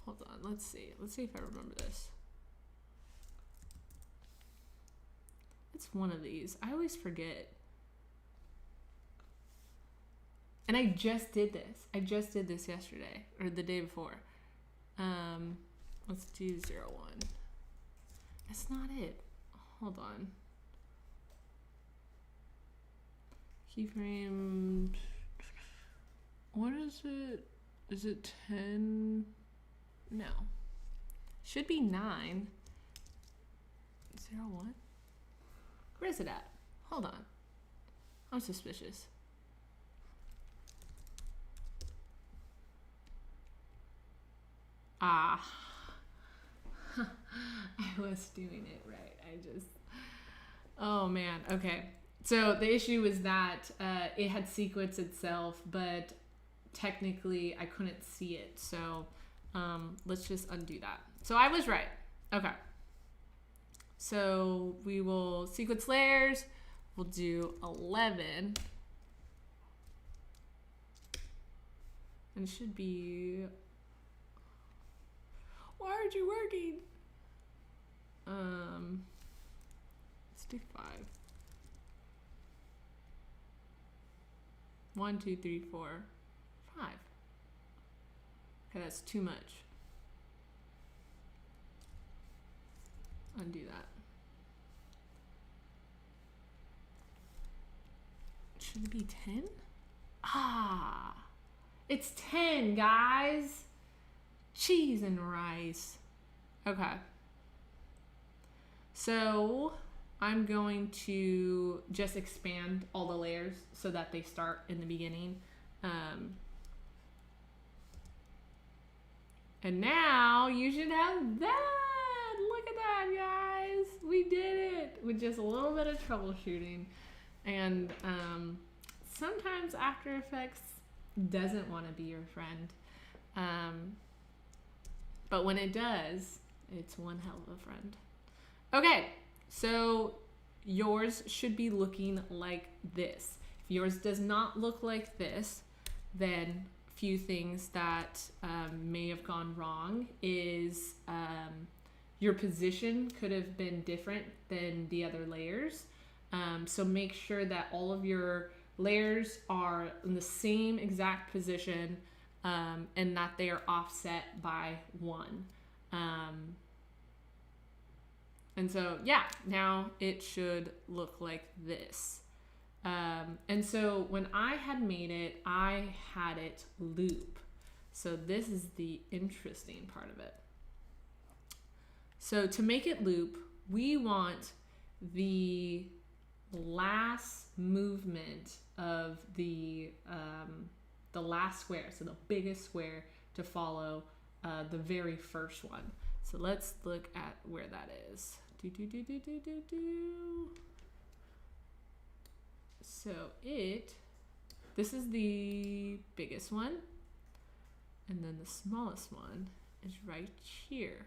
Hold on, let's see. Let's see if I remember this. It's one of these. I always forget. And I just did this. I just did this yesterday or the day before. Let's do 01. That's not it. Hold on. Keyframe. What is it? Is it 10? No. Should be 9. 01? Where is it at? Hold on. I'm suspicious. Ah. I was doing it right. Oh man. Okay. So the issue was that it had sequenced itself, but technically I couldn't see it. So let's just undo that. So I was right. Okay. So we will sequence layers. We'll do 11. And it should be, why aren't you working? Let's do 5. 1, 2, 3, 4, 5. Okay, that's too much. Undo that. Should it be 10? Ah, it's 10, guys. Cheese and rice. Okay. So I'm going to just expand all the layers so that they start in the beginning. And now you should have that. Look at that, guys. We did it with just a little bit of troubleshooting. And sometimes After Effects doesn't want to be your friend. But when it does, it's one hell of a friend. Okay, so yours should be looking like this. If yours does not look like this, then a few things that may have gone wrong is your position could have been different than the other layers. So make sure that all of your layers are in the same exact position and that they are offset by 1. And so, yeah, now it should look like this. And so when I had made it, I had it loop. So this is the interesting part of it. So to make it loop, we want the last movement of the last square, so the biggest square, to follow the very first one. So let's look at where that is. So this is the biggest one, and then the smallest one is right here.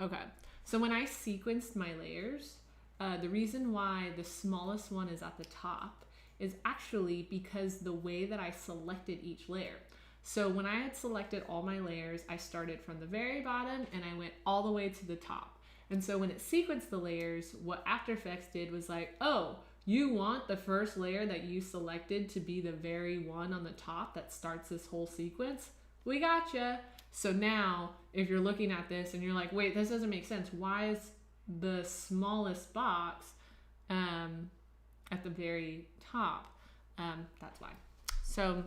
Okay, so when I sequenced my layers, the reason why the smallest one is at the top is actually because the way that I selected each layer. So when I had selected all my layers, I started from the very bottom and I went all the way to the top. And so when it sequenced the layers, what After Effects did was like, oh, you want the first layer that you selected to be the very one on the top that starts this whole sequence? We gotcha. So now if you're looking at this and you're like, wait, this doesn't make sense. Why is the smallest box at the very top? That's why. So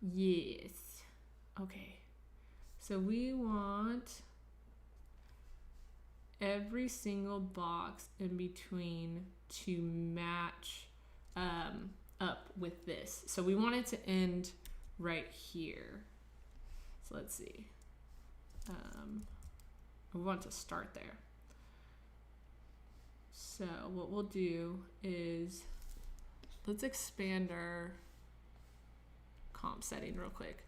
yes. Okay. So we want every single box in between to match up with this. So we want it to end right here. So let's see. We want to start there. So what we'll do is let's expand our comp setting real quick.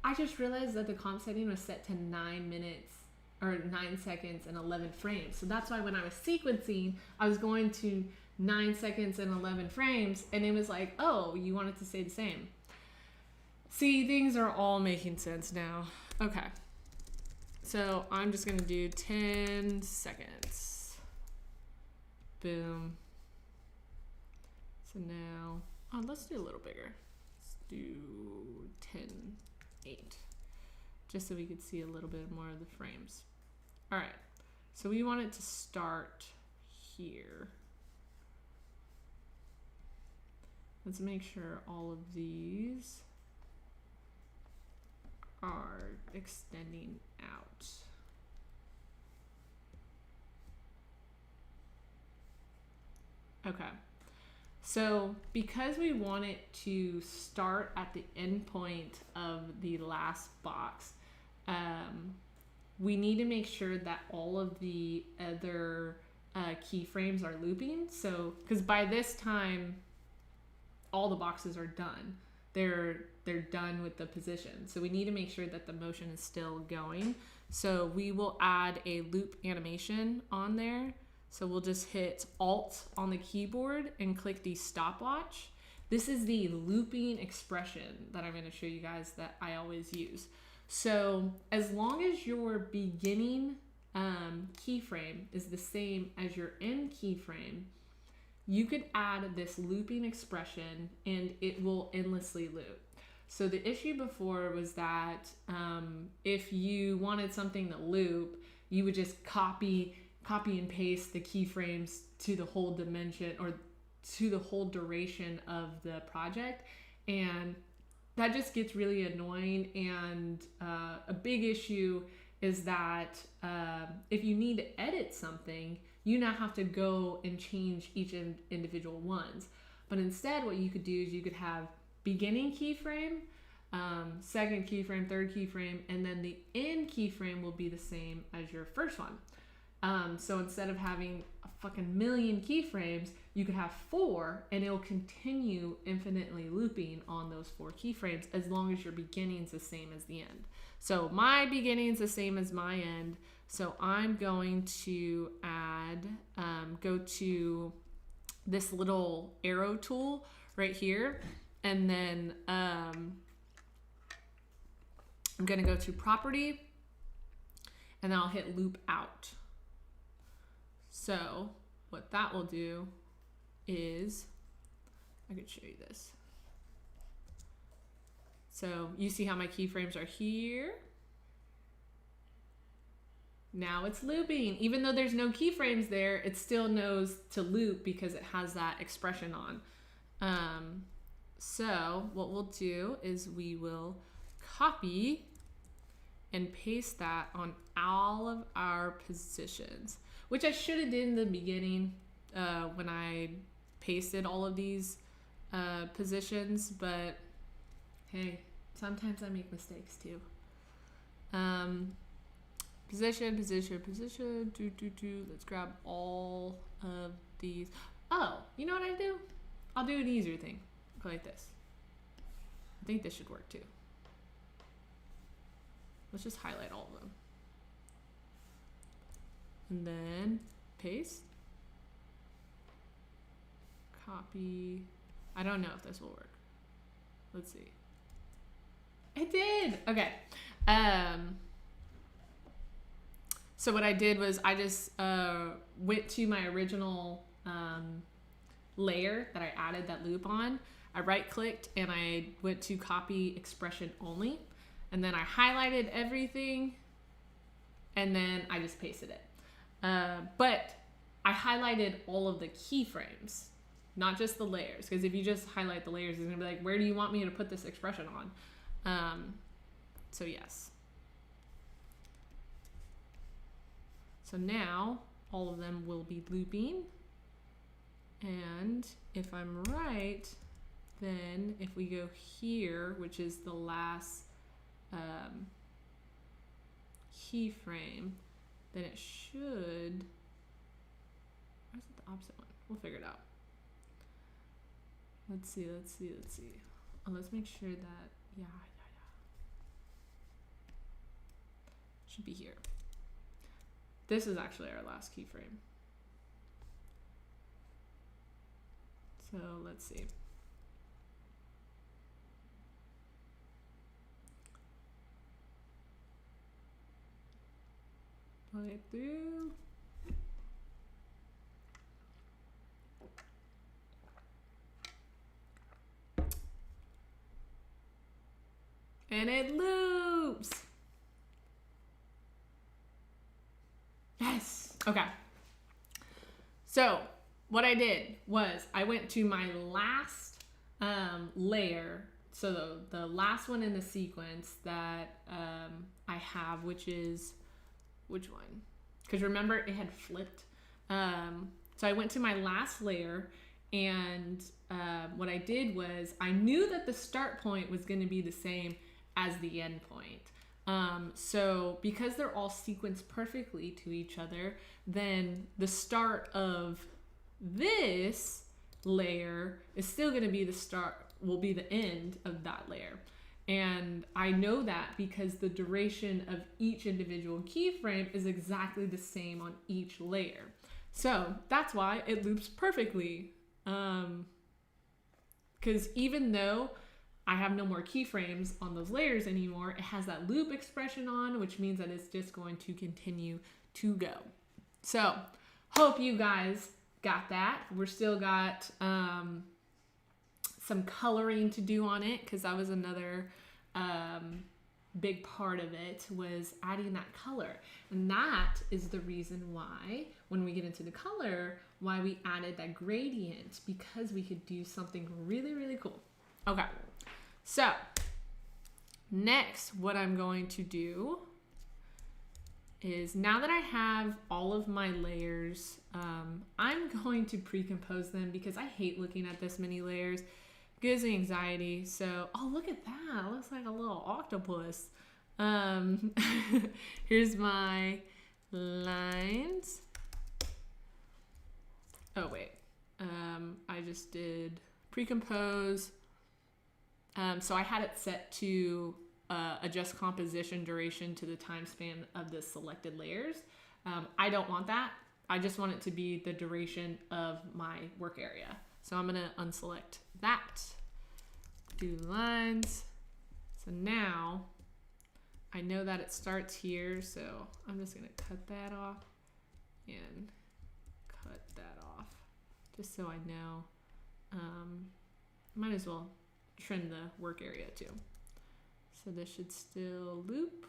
I just realized that the comp setting was set to 9 minutes or 9 seconds and 11 frames. So that's why when I was sequencing, I was going to 9 seconds and 11 frames, and it was like, oh, you want it to stay the same. See, things are all making sense now. Okay. So I'm just gonna do 10 seconds. Boom. So now, oh, let's do a little bigger. Let's do 10:8, just so we could see a little bit more of the frames. All right, so we want it to start here. Let's make sure all of these are extending out. Okay. So because we want it to start at the end point of the last box, we need to make sure that all of the other keyframes are looping. So, because by this time, all the boxes are done. They're done with the position. So we need to make sure that the motion is still going. So we will add a loop animation on there. So we'll just hit Alt on the keyboard and click the stopwatch. This is the looping expression that I'm going to show you guys that I always use. So as long as your beginning keyframe is the same as your end keyframe, you could add this looping expression and it will endlessly loop. So the issue before was that if you wanted something to loop, you would just copy and paste the keyframes to the whole dimension or to the whole duration of the project, and that just gets really annoying. And a big issue is that if you need to edit something, you now have to go and change each individual ones. But instead what you could do is you could have beginning keyframe, second keyframe, third keyframe, and then the end keyframe will be the same as your first one. So instead of having a fucking million keyframes, you could have 4 and it'll continue infinitely looping on those 4 keyframes as long as your beginning's the same as the end. So my beginning's the same as my end. So I'm going to add, go to this little arrow tool right here, and then I'm gonna go to property, and then I'll hit loop out. So what that will do is, I could show you this. So you see how my keyframes are here? Now it's looping. Even though there's no keyframes there, it still knows to loop because it has that expression on. So what we'll do is we will copy and paste that on all of our positions, which I should have did in the beginning when I pasted all of these positions, but hey, sometimes I make mistakes too. Position, let's grab all of these. Oh, you know what I do? I'll do an easier thing. Go like this. I think this should work too. Let's just highlight all of them. And then paste. Copy. I don't know if this will work. Let's see. It did! Okay. So what I did was I just went to my original layer that I added that loop on. I right-clicked and I went to copy expression only. And then I highlighted everything and then I just pasted it. But I highlighted all of the keyframes, not just the layers. Because if you just highlight the layers, it's gonna be like, where do you want me to put this expression on? So yes. So now all of them will be looping. And if I'm right, then if we go here, which is the last keyframe, then it should, why is it the opposite one? We'll figure it out. Let's see. Oh, let's make sure that, yeah. Should be here. This is actually our last keyframe. So let's see. Play it through. And it loops. Yes. Okay. So what I did was I went to my last layer. So the last one in the sequence that I have, which is, which one? Because remember it had flipped. So I went to my last layer, and what I did was I knew that the start point was going to be the same as the end point. So because they're all sequenced perfectly to each other, then the start of this layer is still going to be the start, will be the end of that layer. And I know that because the duration of each individual keyframe is exactly the same on each layer. So that's why it loops perfectly. Because even though I have no more keyframes on those layers anymore, it has that loop expression on, which means that it's just going to continue to go. So hope you guys got that. We're still got some coloring to do on it, because that was another big part of it, was adding that color. And that is the reason why, when we get into the color, why we added that gradient, because we could do something really, really cool. Okay. So next, what I'm going to do is, now that I have all of my layers, I'm going to pre-compose them, because I hate looking at this many layers. It gives me anxiety. So, oh, look at that. It looks like a little octopus. Here's my lines. Oh, wait. I just did pre-compose. So I had it set to adjust composition duration to the time span of the selected layers. I don't want that. I just want it to be the duration of my work area. So I'm gonna unselect that, do lines. So now I know that it starts here, so I'm just gonna cut that off and cut that off, just so I know. Might as well trim the work area too. So this should still loop.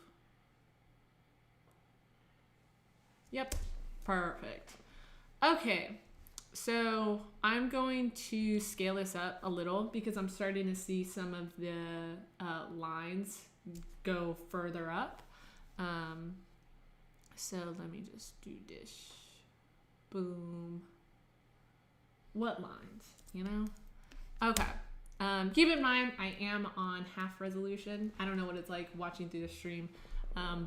Yep, perfect. Okay, so I'm going to scale this up a little because I'm starting to see some of the lines go further up. So let me just do this. Boom. What lines, you know? Okay. Keep in mind, I am on half resolution. I don't know what it's like watching through the stream,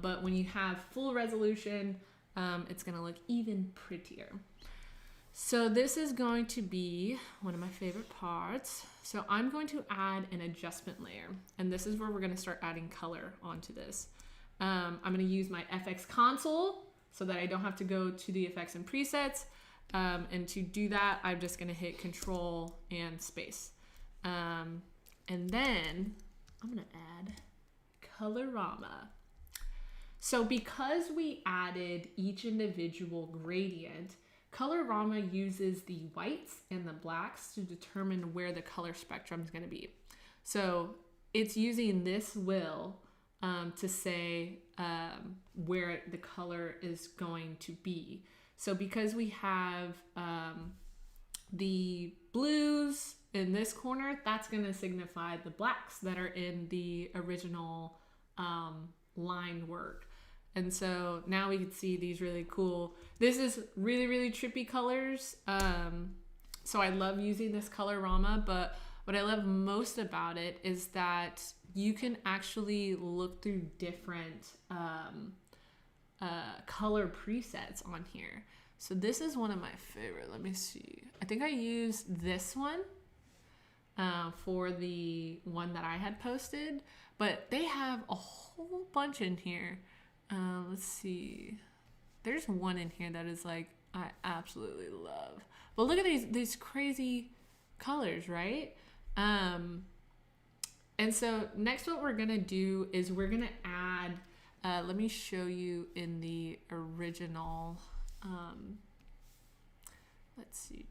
but when you have full resolution, it's gonna look even prettier. So this is going to be one of my favorite parts. So I'm going to add an adjustment layer, and this is where we're gonna start adding color onto this. I'm gonna use my FX console so that I don't have to go to the effects and presets. And to do that, I'm just gonna hit Control and space. And then I'm gonna add Colorama. So because we added each individual gradient, Colorama uses the whites and the blacks to determine where the color spectrum is gonna be. So it's using this wheel to say where the color is going to be. So because we have the blues in this corner, that's going to signify the blacks that are in the original line work. And so now we can see these really cool, this is really, really trippy colors. So I love using this Colorama, but what I love most about it is that you can actually look through different color presets on here. So this is one of my favorite. Let me see. I think I used this one for the one that I had posted, but they have a whole bunch in here. Let's see. There's one in here that is like, I absolutely love. But look at these crazy colors, right? And so next what we're gonna do is we're gonna add, let me show you in the original, let's see.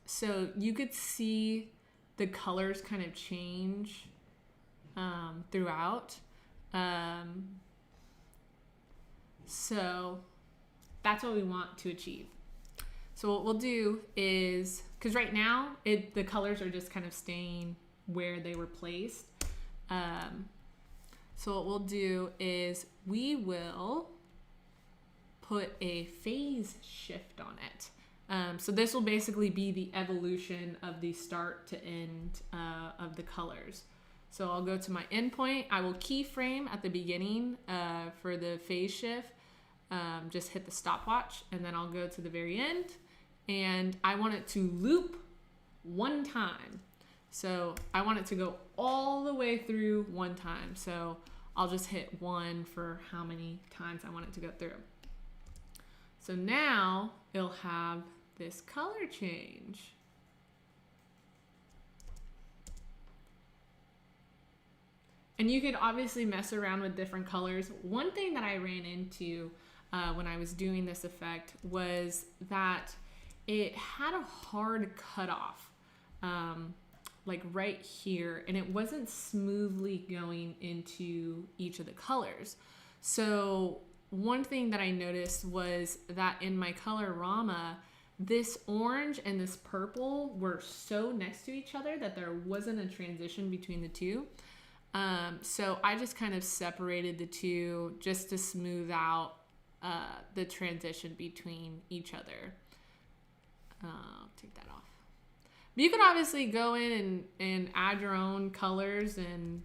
So you could see the colors kind of change throughout. So that's what we want to achieve. So what we'll do is, because right now the colors are just kind of staying where they were placed. So what we'll do is we will put a phase shift on it. So this will basically be the evolution of the start to end of the colors. So I'll go to my endpoint. I will keyframe at the beginning for the phase shift. Just hit the stopwatch, and then I'll go to the very end, and I want it to loop one time. So I want it to go all the way through one time. So I'll just hit 1 for how many times I want it to go through. So now it'll have this color change. And you could obviously mess around with different colors. One thing that I ran into when I was doing this effect was that it had a hard cutoff, like right here, and it wasn't smoothly going into each of the colors. So one thing that I noticed was that in my Colorama, this orange and this purple were so next to each other that there wasn't a transition between the two. So I just kind of separated the two just to smooth out the transition between each other. I'll take that off. But you can obviously go in and add your own colors and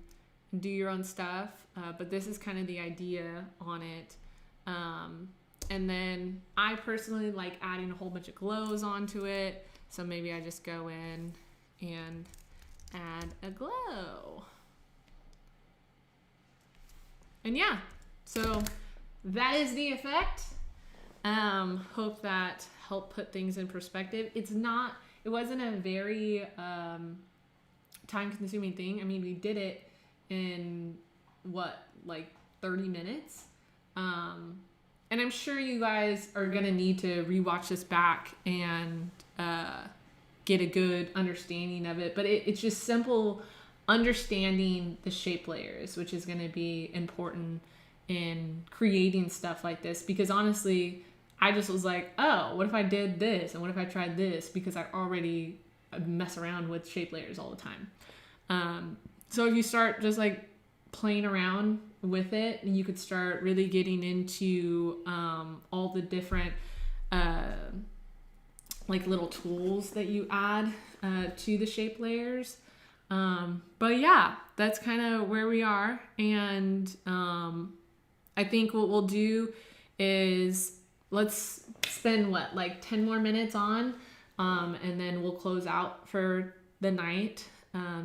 do your own stuff. But this is kind of the idea on it. And then I personally like adding a whole bunch of glows onto it So maybe I just go in and add a glow. And yeah, so that is the effect. Hope that helped put things in perspective. It wasn't a very time consuming thing. I mean, we did it in like 30 minutes. And I'm sure you guys are gonna need to rewatch this back and get a good understanding of it. But it's just simple understanding the shape layers, which is gonna be important in creating stuff like this. Because honestly, I just was like, oh, what if I did this? And what if I tried this? Because I already mess around with shape layers all the time. So if you start just like playing around with it, you could start really getting into all the different like little tools that you add to the shape layers. But yeah, that's kind of where we are. And I think what we'll do is let's spend like 10 more minutes on, and then we'll close out for the night.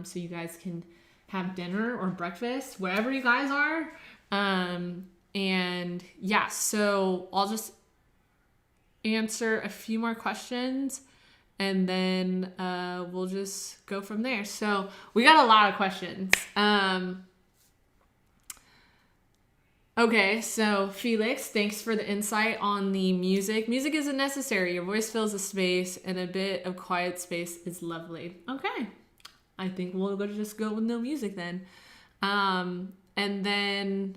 So you guys can have dinner or breakfast, wherever you guys are. And yeah, so I'll just answer a few more questions and then we'll just go from there. So we got a lot of questions. Okay, so Felix, thanks for the insight on the music. Music isn't necessary. Your voice fills the space, and a bit of quiet space is lovely. Okay, I think we'll just go with no music then. And then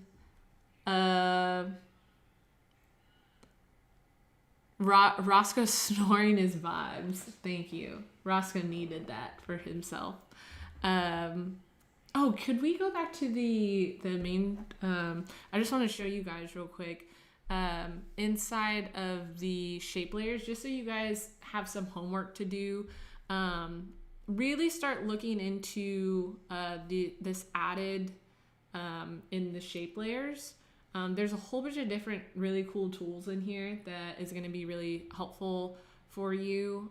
Roscoe snoring his vibes. Thank you. Roscoe needed that for himself. Oh, could we go back to the main? I just want to show you guys real quick inside of the shape layers, just so you guys have some homework to do. Really start looking into this added in the shape layers. There's a whole bunch of different really cool tools in here that is going to be really helpful for you,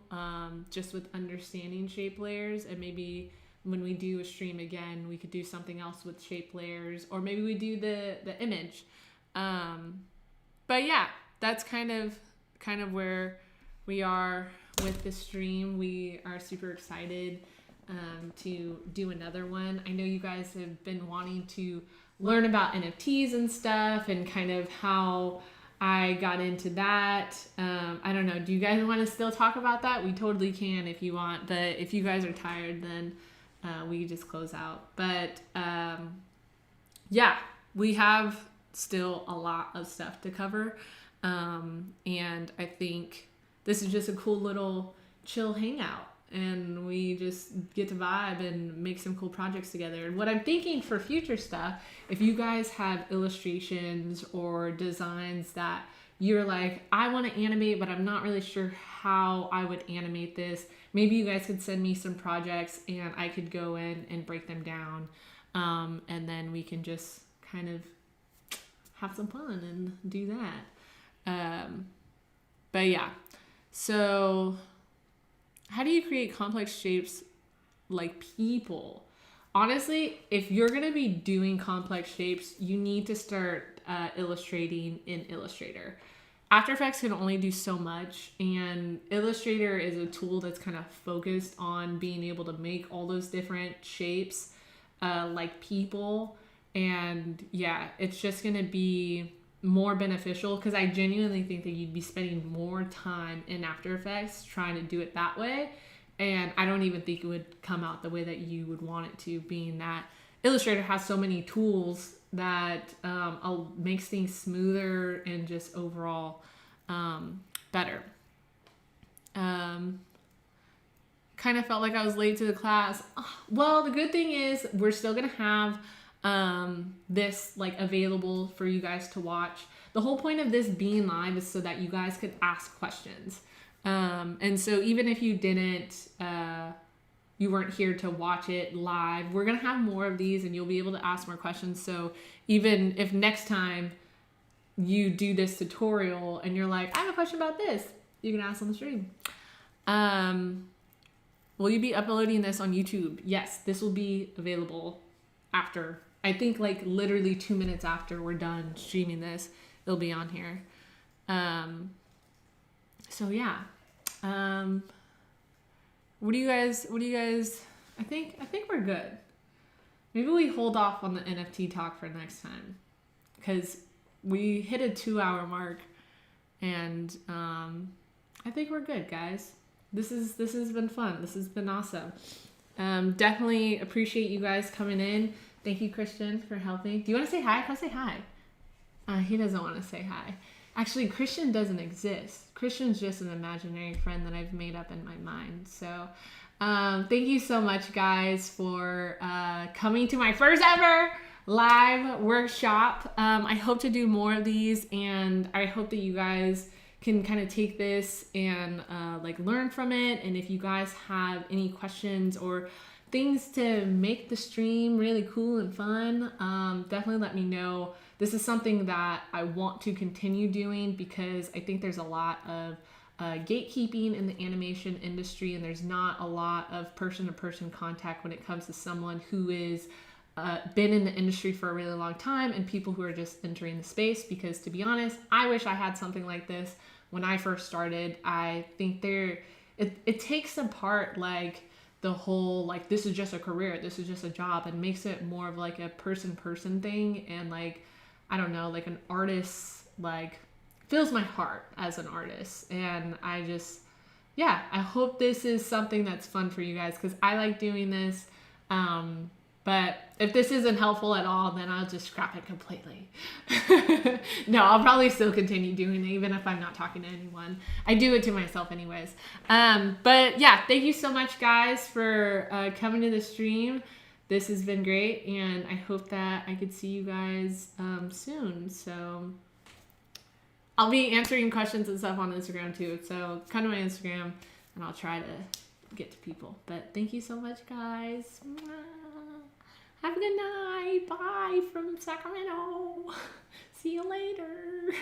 just with understanding shape layers. And maybe when we do a stream again, we could do something else with shape layers, or maybe we do the image. But yeah, that's kind of where we are with the stream. We are super excited to do another one. I know you guys have been wanting to learn about NFTs and stuff, and kind of how I got into that. I don't know, do you guys want to still talk about that? We totally can if you want, but if you guys are tired, then we just close out. But yeah, we have still a lot of stuff to cover, and I think this is just a cool little chill hangout, and we just get to vibe and make some cool projects together. And what I'm thinking for future stuff, if you guys have illustrations or designs that you're like, I want to animate, but I'm not really sure how I would animate this, maybe you guys could send me some projects and I could go in and break them down, and then we can just kind of have some fun and do that. But yeah, so how do you create complex shapes like people? Honestly, if you're going to be doing complex shapes, you need to start illustrating in Illustrator. After Effects can only do so much, and Illustrator is a tool that's kind of focused on being able to make all those different shapes like people. And yeah, it's just going to be more beneficial, because I genuinely think that you'd be spending more time in After Effects trying to do it that way, and I don't even think it would come out the way that you would want it to, being that Illustrator has so many tools that makes things smoother and just overall better. Kind of felt like I was late to the class. Well, the good thing is we're still gonna have this like available for you guys to watch. The whole point of this being live is so that you guys could ask questions, and so even if you didn't you weren't here to watch it live, we're gonna have more of these and you'll be able to ask more questions. So even if next time you do this tutorial and you're like, I have a question about this, you can ask on the stream. Will you be uploading this on YouTube? Yes, this will be available after. I think like literally 2 minutes after we're done streaming this, it'll be on here. So yeah. What do you guys I think we're good. Maybe we hold off on the NFT talk for next time, because we hit a 2-hour mark, and I think we're good, guys. This has been fun. This has been awesome. Definitely appreciate you guys coming in. Thank you, Christian, for helping. Do you want to say hi? Come say hi. He doesn't want to say hi. Actually, Christian doesn't exist. Christian's just an imaginary friend that I've made up in my mind. So thank you so much, guys, for coming to my first ever live workshop. I hope to do more of these, and I hope that you guys can kind of take this and like learn from it. And if you guys have any questions or things to make the stream really cool and fun, definitely let me know. This is something that I want to continue doing, because I think there's a lot of gatekeeping in the animation industry, and there's not a lot of person-to-person contact when it comes to someone who is been in the industry for a really long time and people who are just entering the space. Because to be honest, I wish I had something like this when I first started. I think it takes apart like the whole like, this is just a career, this is just a job, and makes it more of like a person thing, and like, I don't know, like an artist like fills my heart as an artist. And I just, yeah, I hope this is something that's fun for you guys, because I like doing this. But if this isn't helpful at all, then I'll just scrap it completely. No, I'll probably still continue doing it, even if I'm not talking to anyone. I do it to myself anyways. But yeah, thank you so much, guys, for coming to the stream. This has been great, and I hope that I could see you guys soon. So I'll be answering questions and stuff on Instagram too. So come to my Instagram, and I'll try to get to people. But thank you so much, guys. Have a good night. Bye from Sacramento. See you later.